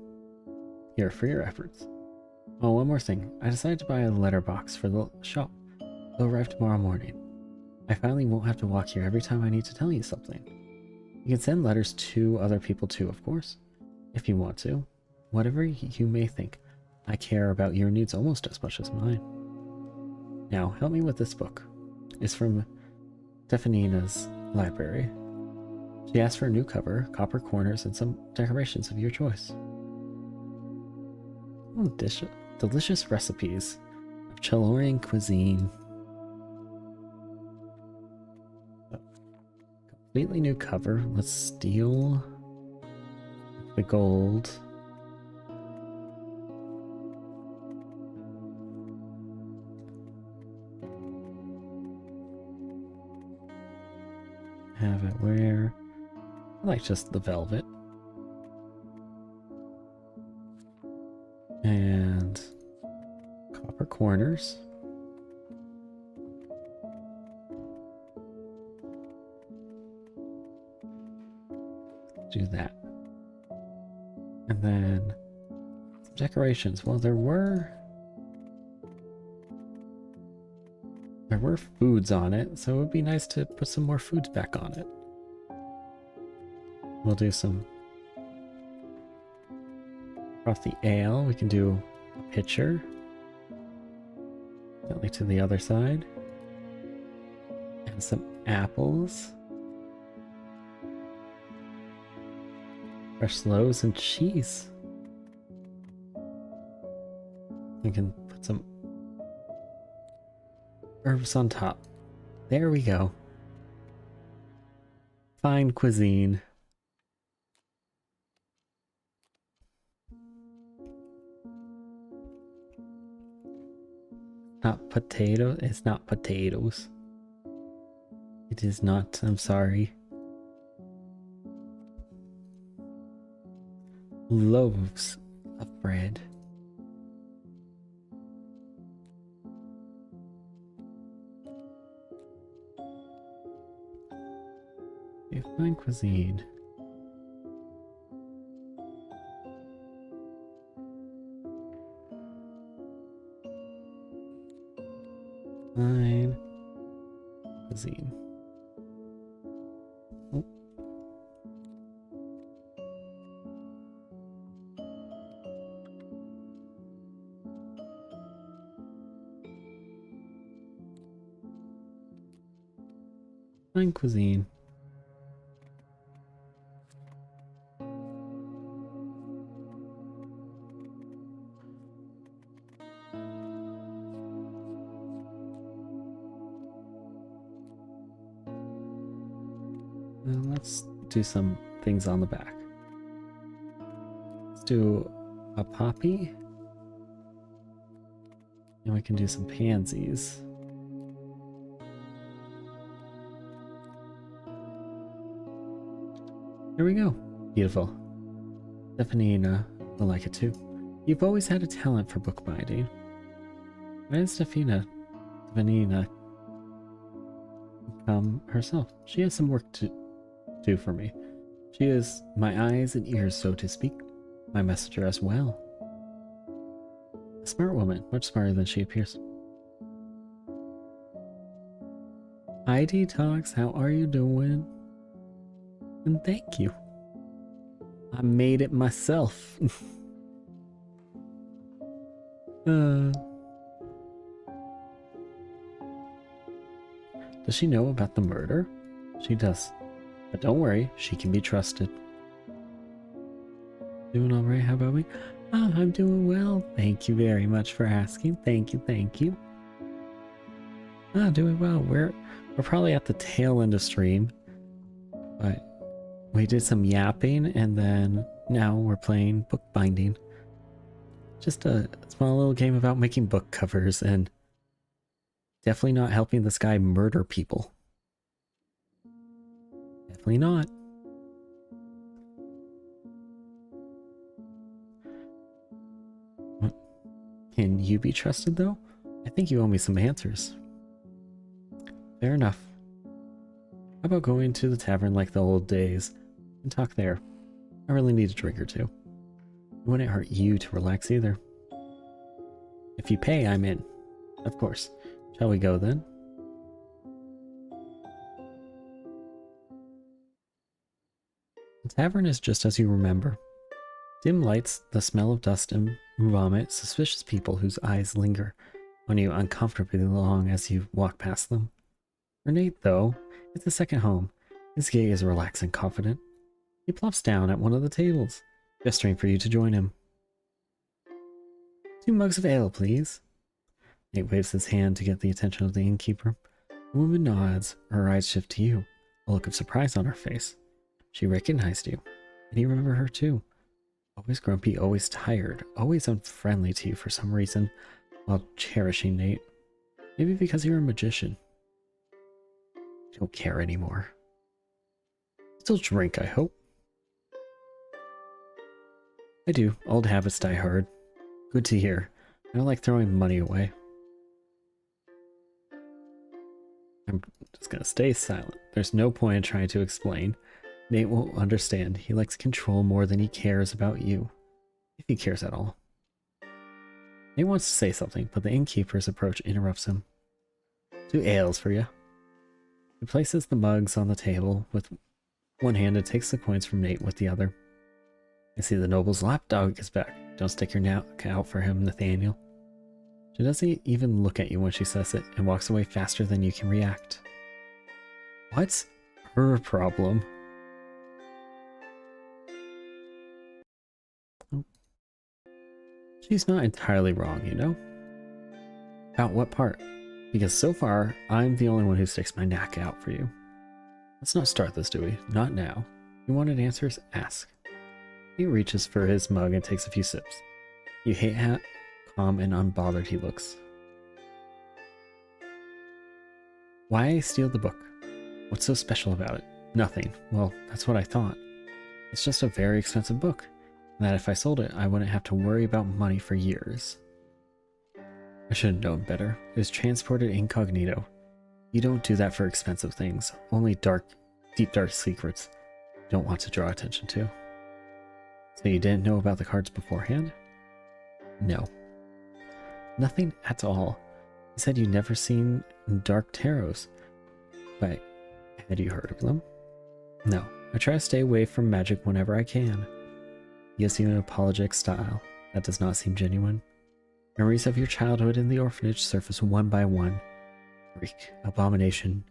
Here for your efforts. Oh, one more thing. I decided to buy a letterbox for the shop. It'll arrive tomorrow morning. I finally won't have to walk here every time I need to tell you something. You can send letters to other people too, of course, if you want to. Whatever you may think, I care about your needs almost as much as mine. Now, help me with this book. It's from Stefanina's library. She asked for a new cover, copper corners, and some decorations of your choice. Oh, delicious recipes of Chalorian cuisine. Completely new cover. Let's steal the gold. Have it where? I like just the velvet. And copper corners. Do that. And then some decorations. Well, there were foods on it, so it would be nice to put some more foods back on it. We'll do some frothy ale. We can do a pitcher. Gently to the other side. And some apples. Fresh loaves and cheese. We can put some herbs on top. There we go. Fine cuisine. Not potato. It's not potatoes. It is not. I'm sorry. Loaves of bread. Fine cuisine. Fine cuisine. Oh. Fine cuisine. Let's do some things on the back. Let's do a poppy. And we can do some pansies. There we go. Beautiful. Stefanina will like it too. You've always had a talent for bookbinding. Why did Stefanina come herself? She has some work to do for me. She is my eyes and ears, so to speak, my messenger as well. A smart woman, much smarter than she appears. Hi Detox, how are you doing? And thank you. I made it myself. Does she know about the murder? She does. But don't worry, she can be trusted. Doing alright, how about me? Ah, I'm doing well. Thank you very much for asking. Thank you, thank you. Ah, doing well. We're probably at the tail end of stream, but we did some yapping and then now we're playing bookbinding. Just a small little game about making book covers and definitely not helping this guy murder people. Definitely not. Can you be trusted though? I think you owe me some answers. Fair enough. How about going to the tavern like the old days and talk there? I really need a drink or two. It wouldn't hurt you to relax either. If you pay, I'm in. Of course. Shall we go then? The tavern is just as you remember. Dim lights, the smell of dust and vomit, suspicious people whose eyes linger on you uncomfortably long as you walk past them. For Nate, though, it's a second home. His gaze is relaxed and confident. He plops down at one of the tables, gesturing for you to join him. 2 mugs of ale, please. Nate waves his hand to get the attention of the innkeeper. The woman nods, her eyes shift to you, a look of surprise on her face. She recognized you, and you remember her too. Always grumpy, always tired, always unfriendly to you for some reason, while cherishing Nate. Maybe because you're a magician. You don't care anymore. Still drink, I hope. I do. Old habits die hard. Good to hear. I don't like throwing money away. I'm just gonna stay silent. There's no point in trying to explain. Nate won't understand. He likes control more than he cares about you. If he cares at all. Nate wants to say something, but the innkeeper's approach interrupts him. 2 ales for you. He places the mugs on the table with one hand and takes the coins from Nate with the other. I see the noble's lapdog is back. Don't stick your neck out for him, Nathaniel. She doesn't even look at you when she says it and walks away faster than you can react. What's her problem? She's not entirely wrong, you know? About what part? Because so far, I'm the only one who sticks my neck out for you. Let's not start this, Dewey. Not now. You wanted answers? Ask. He reaches for his mug and takes a few sips. You hate how calm and unbothered he looks. Why steal the book? What's so special about it? Nothing. Well, that's what I thought. It's just a very expensive book. And that if I sold it, I wouldn't have to worry about money for years. I should have known better. It was transported incognito. You don't do that for expensive things. Only deep dark secrets you don't want to draw attention to. So you didn't know about the cards beforehand? No. Nothing at all. You said you'd never seen dark tarots. But had you heard of them? No. I try to stay away from magic whenever I can. He gives you an apologetic style. That does not seem genuine. Memories of your childhood in the orphanage surface one by one. Freak, abomination,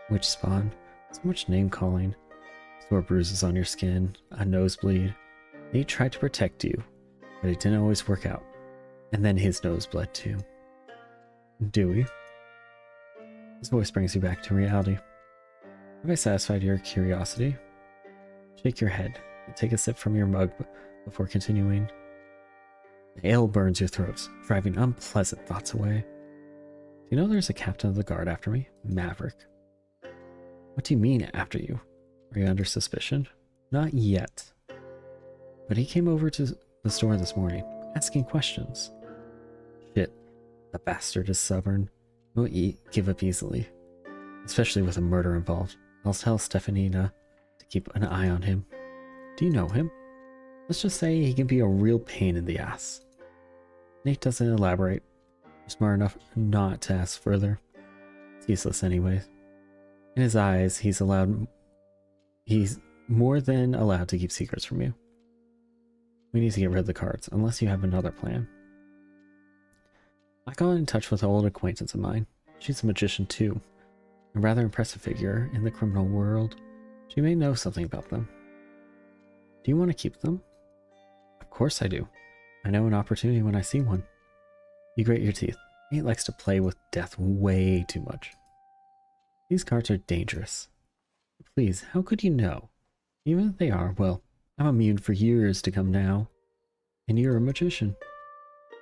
witch spawn, so much name calling, sore bruises on your skin, a nosebleed. Nate tried to protect you, but it didn't always work out. And then his nose bled too. Dewey. His voice brings you back to reality. Have I satisfied your curiosity? Shake your head and take a sip from your mug before continuing. The ale burns your throats, driving unpleasant thoughts away. Do you know there's a captain of the guard after me? Maverick. What do you mean, after you? Are you under suspicion? Not yet. But he came over to the store this morning, asking questions. Shit, the bastard is stubborn. Won't give up easily. Especially with a murder involved. I'll tell Stefanina to keep an eye on him. Do you know him? Let's just say he can be a real pain in the ass. Nate doesn't elaborate. You're smart enough not to ask further. It's useless anyways. In his eyes, he's more than allowed to keep secrets from you. We need to get rid of the cards, unless you have another plan. I got in touch with an old acquaintance of mine. She's a magician too. A rather impressive figure in the criminal world. She may know something about them. Do you want to keep them? Of course I do. I know an opportunity when I see one. You grate your teeth. Nate likes to play with death way too much. These cards are dangerous. Please, how could you know? Even if they are, well, I'm immune for years to come now. And you're a magician.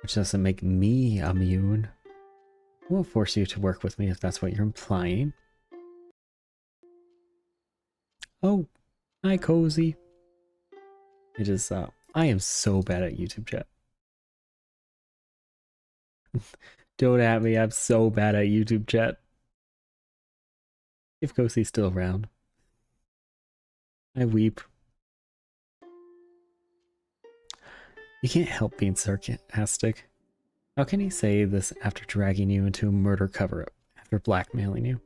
Which doesn't make me immune. I won't force you to work with me if that's what you're implying. Oh, hi Cozy. I am so bad at YouTube chat. Don't at me, I'm so bad at YouTube chat. If Cozy's still around. I weep. You can't help being sarcastic. How can he say this after dragging you into a murder cover-up, after blackmailing you?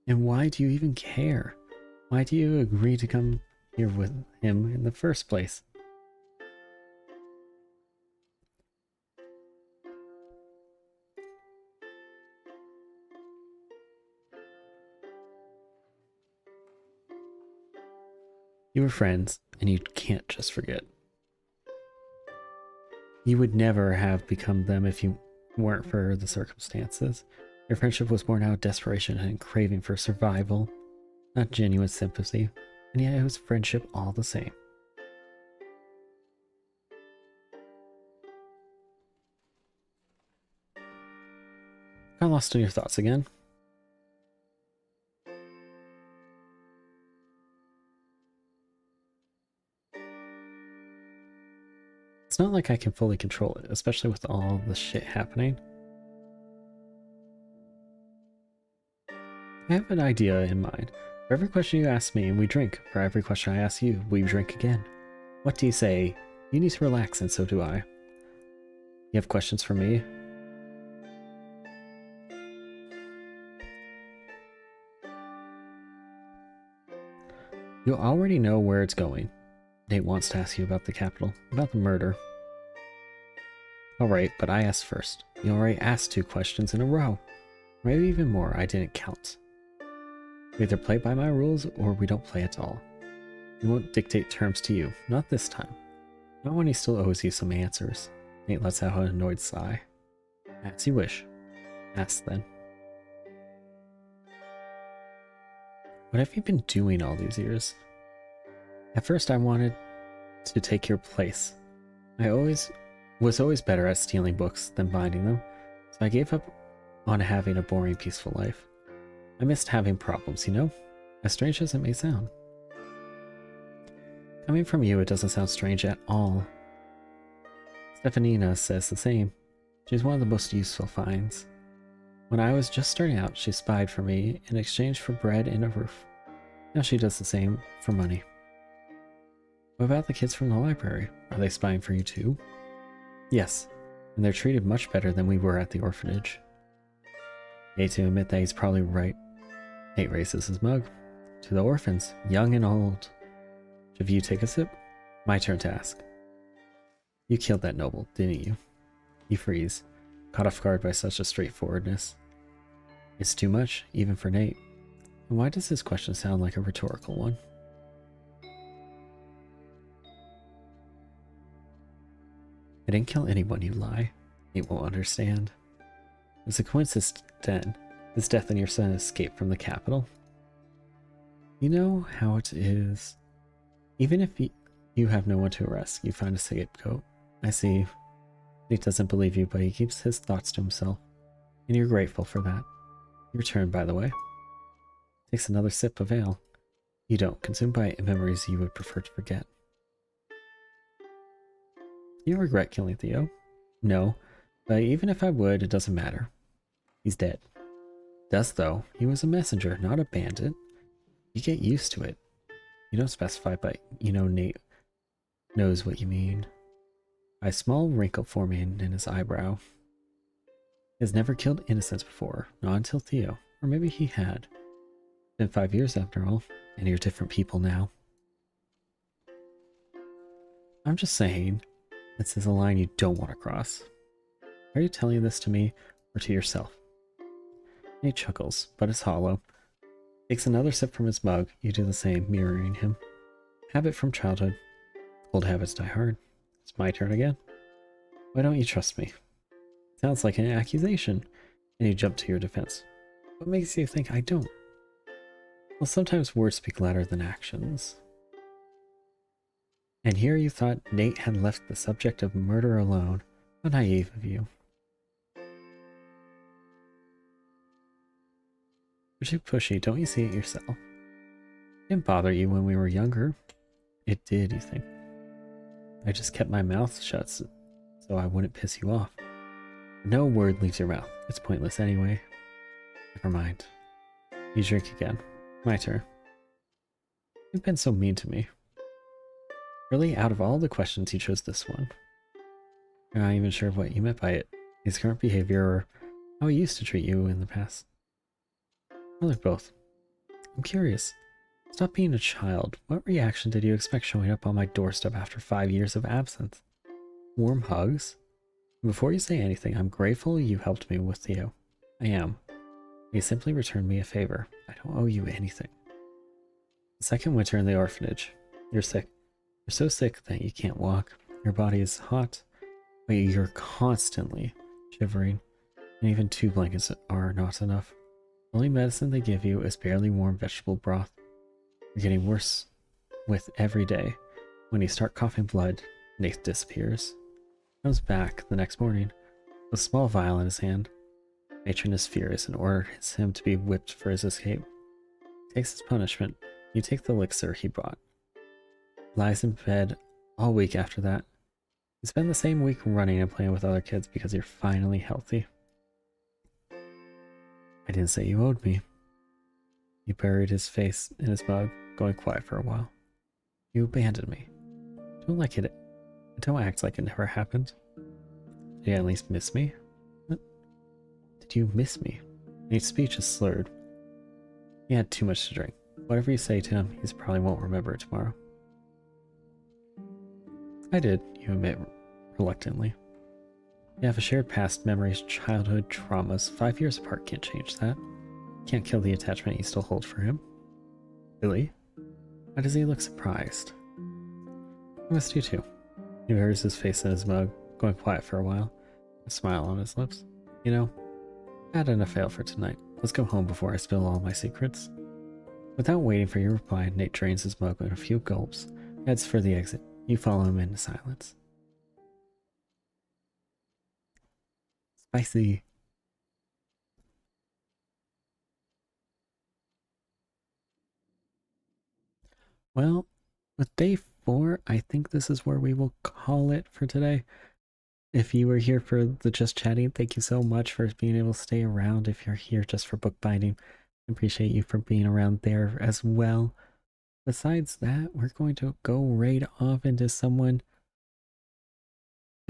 And why do you even care? Why do you agree to come here with him in the first place? You were friends, and you can't just forget. You would never have become them if you weren't for the circumstances. Your friendship was born out of desperation and craving for survival, not genuine sympathy, and yet it was friendship all the same. Got lost in your thoughts again. It's not like I can fully control it, especially with all the shit happening. I have an idea in mind. For every question you ask me, we drink. For every question I ask you, we drink again. What do you say? You need to relax, and so do I. You have questions for me? You already know where it's going. Nate wants to ask you about the Capitol, about the murder. Alright, but I asked first. You already asked 2 questions in a row. Maybe even more, I didn't count. We either play by my rules, or we don't play at all. We won't dictate terms to you, not this time. Not when he still owes you some answers. Nate lets out an annoyed sigh. As you wish. Ask then. What have you been doing all these years? At first I wanted to take your place. I was always better at stealing books than binding them, so I gave up on having a boring, peaceful life. I missed having problems, you know? As strange as it may sound. Coming from you, it doesn't sound strange at all. Stefanina says the same. She's one of the most useful finds. When I was just starting out, she spied for me in exchange for bread and a roof. Now she does the same for money. What about the kids from the library? Are they spying for you too? Yes, and they're treated much better than we were at the orphanage. I hate to admit that he's probably right. Nate raises his mug. To the orphans, young and old. Should you take a sip? My turn to ask. You killed that noble, didn't you? You freeze, caught off guard by such a straightforwardness. It's too much, even for Nate. And why does this question sound like a rhetorical one? I didn't kill anyone, you lie. Nate won't understand. It was a coincidence then. His death and your son escaped from the capital. You know how it is. Even if you have no one to arrest, you find a scapegoat. I see. Nate doesn't believe you, but he keeps his thoughts to himself. And you're grateful for that. Your turn, by the way. Takes another sip of ale. You don't, consumed by memories you would prefer to forget. You regret killing Theo? No, but even if I would, it doesn't matter. He's dead. Does though. He was a messenger, not a bandit. You get used to it. You don't specify, but you know Nate knows what you mean. A small wrinkle forming in his eyebrow. He has never killed innocents before, not until Theo. Or maybe he had. It's been 5 years after all, and you're different people now. I'm just saying, this is a line you don't want to cross. Are you telling this to me, or to yourself? Nate chuckles, but it's hollow. Takes another sip from his mug. You do the same, mirroring him. Habit from childhood. Old habits die hard. It's my turn again. Why don't you trust me? Sounds like an accusation. And you jump to your defense. What makes you think I don't? Well, sometimes words speak louder than actions. And here you thought Nate had left the subject of murder alone. How naive of you. You're too pushy, don't you see it yourself? It didn't bother you when we were younger. It did, you think. I just kept my mouth shut so I wouldn't piss you off. No word leaves your mouth. It's pointless anyway. Never mind. You drink again. My turn. You've been so mean to me. Really, out of all the questions, you chose this one. I'm not even sure what you meant by it. His current behavior or how he used to treat you in the past. Probably both. I'm curious. Stop being a child. What reaction did you expect showing up on my doorstep after 5 years of absence? Warm hugs? Before you say anything, I'm grateful you helped me with Theo. I am. You simply returned me a favor. I don't owe you anything. The second winter in the orphanage. You're sick. You're so sick that you can't walk. Your body is hot, but you're constantly shivering, and even 2 blankets are not enough. The only medicine they give you is barely warm vegetable broth. You're getting worse with every day. When you start coughing blood, Nate disappears. Comes back the next morning with a small vial in his hand. Matron is furious and orders him to be whipped for his escape. He takes his punishment. You take the elixir he bought. Lies in bed all week after that. You spend the same week running and playing with other kids because you're finally healthy. I didn't say you owed me. He buried his face in his mug, going quiet for a while. You abandoned me. Don't act like it never happened. Did you at least miss me? What? Did you miss me? Nate's speech is slurred. He had too much to drink. Whatever you say to him, he probably won't remember it tomorrow. I did, you admit reluctantly. You have a shared past, memories, childhood, traumas. 5 years apart can't change that. Can't kill the attachment you still hold for him. Really? Why does he look surprised? I missed you too. He buries his face in his mug, going quiet for a while, a smile on his lips. You know, I had enough ale for tonight. Let's go home before I spill all my secrets. Without waiting for your reply, Nate drains his mug in a few gulps, heads for the exit. You follow him into silence. Spicy. Well, with day 4, I think this is where we will call it for today. If you were here for the just chatting, thank you so much for being able to stay around. If you're here just for bookbinding, I appreciate you for being around there as well. Besides that, we're going to go right off into someone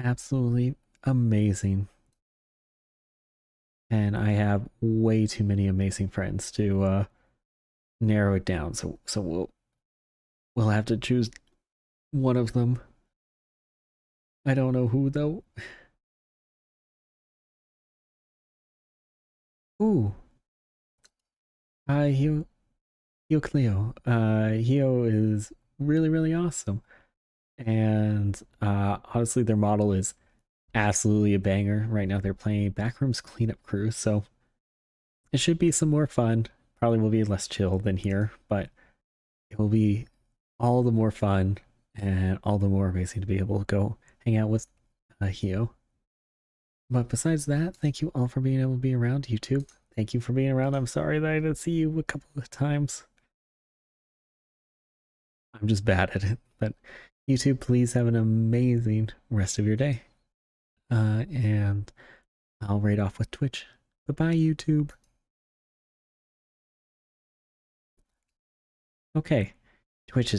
absolutely amazing. And I have way too many amazing friends to narrow it down. So we'll have to choose one of them. I don't know who though. Ooh. Hio Cleo. Hio is really awesome. And honestly, their model is absolutely a banger. Right now they're playing Backrooms Cleanup Crew, so it should be some more fun. Probably will be less chill than here, but it will be all the more fun and all the more amazing to be able to go hang out with Hio. But besides that, thank you all for being able to be around. YouTube, thank you for being around. I'm sorry that I didn't see you a couple of times. I'm just bad at it. But YouTube, please have an amazing rest of your day. And I'll raid off with Twitch. Bye-bye, YouTube. Okay, Twitch is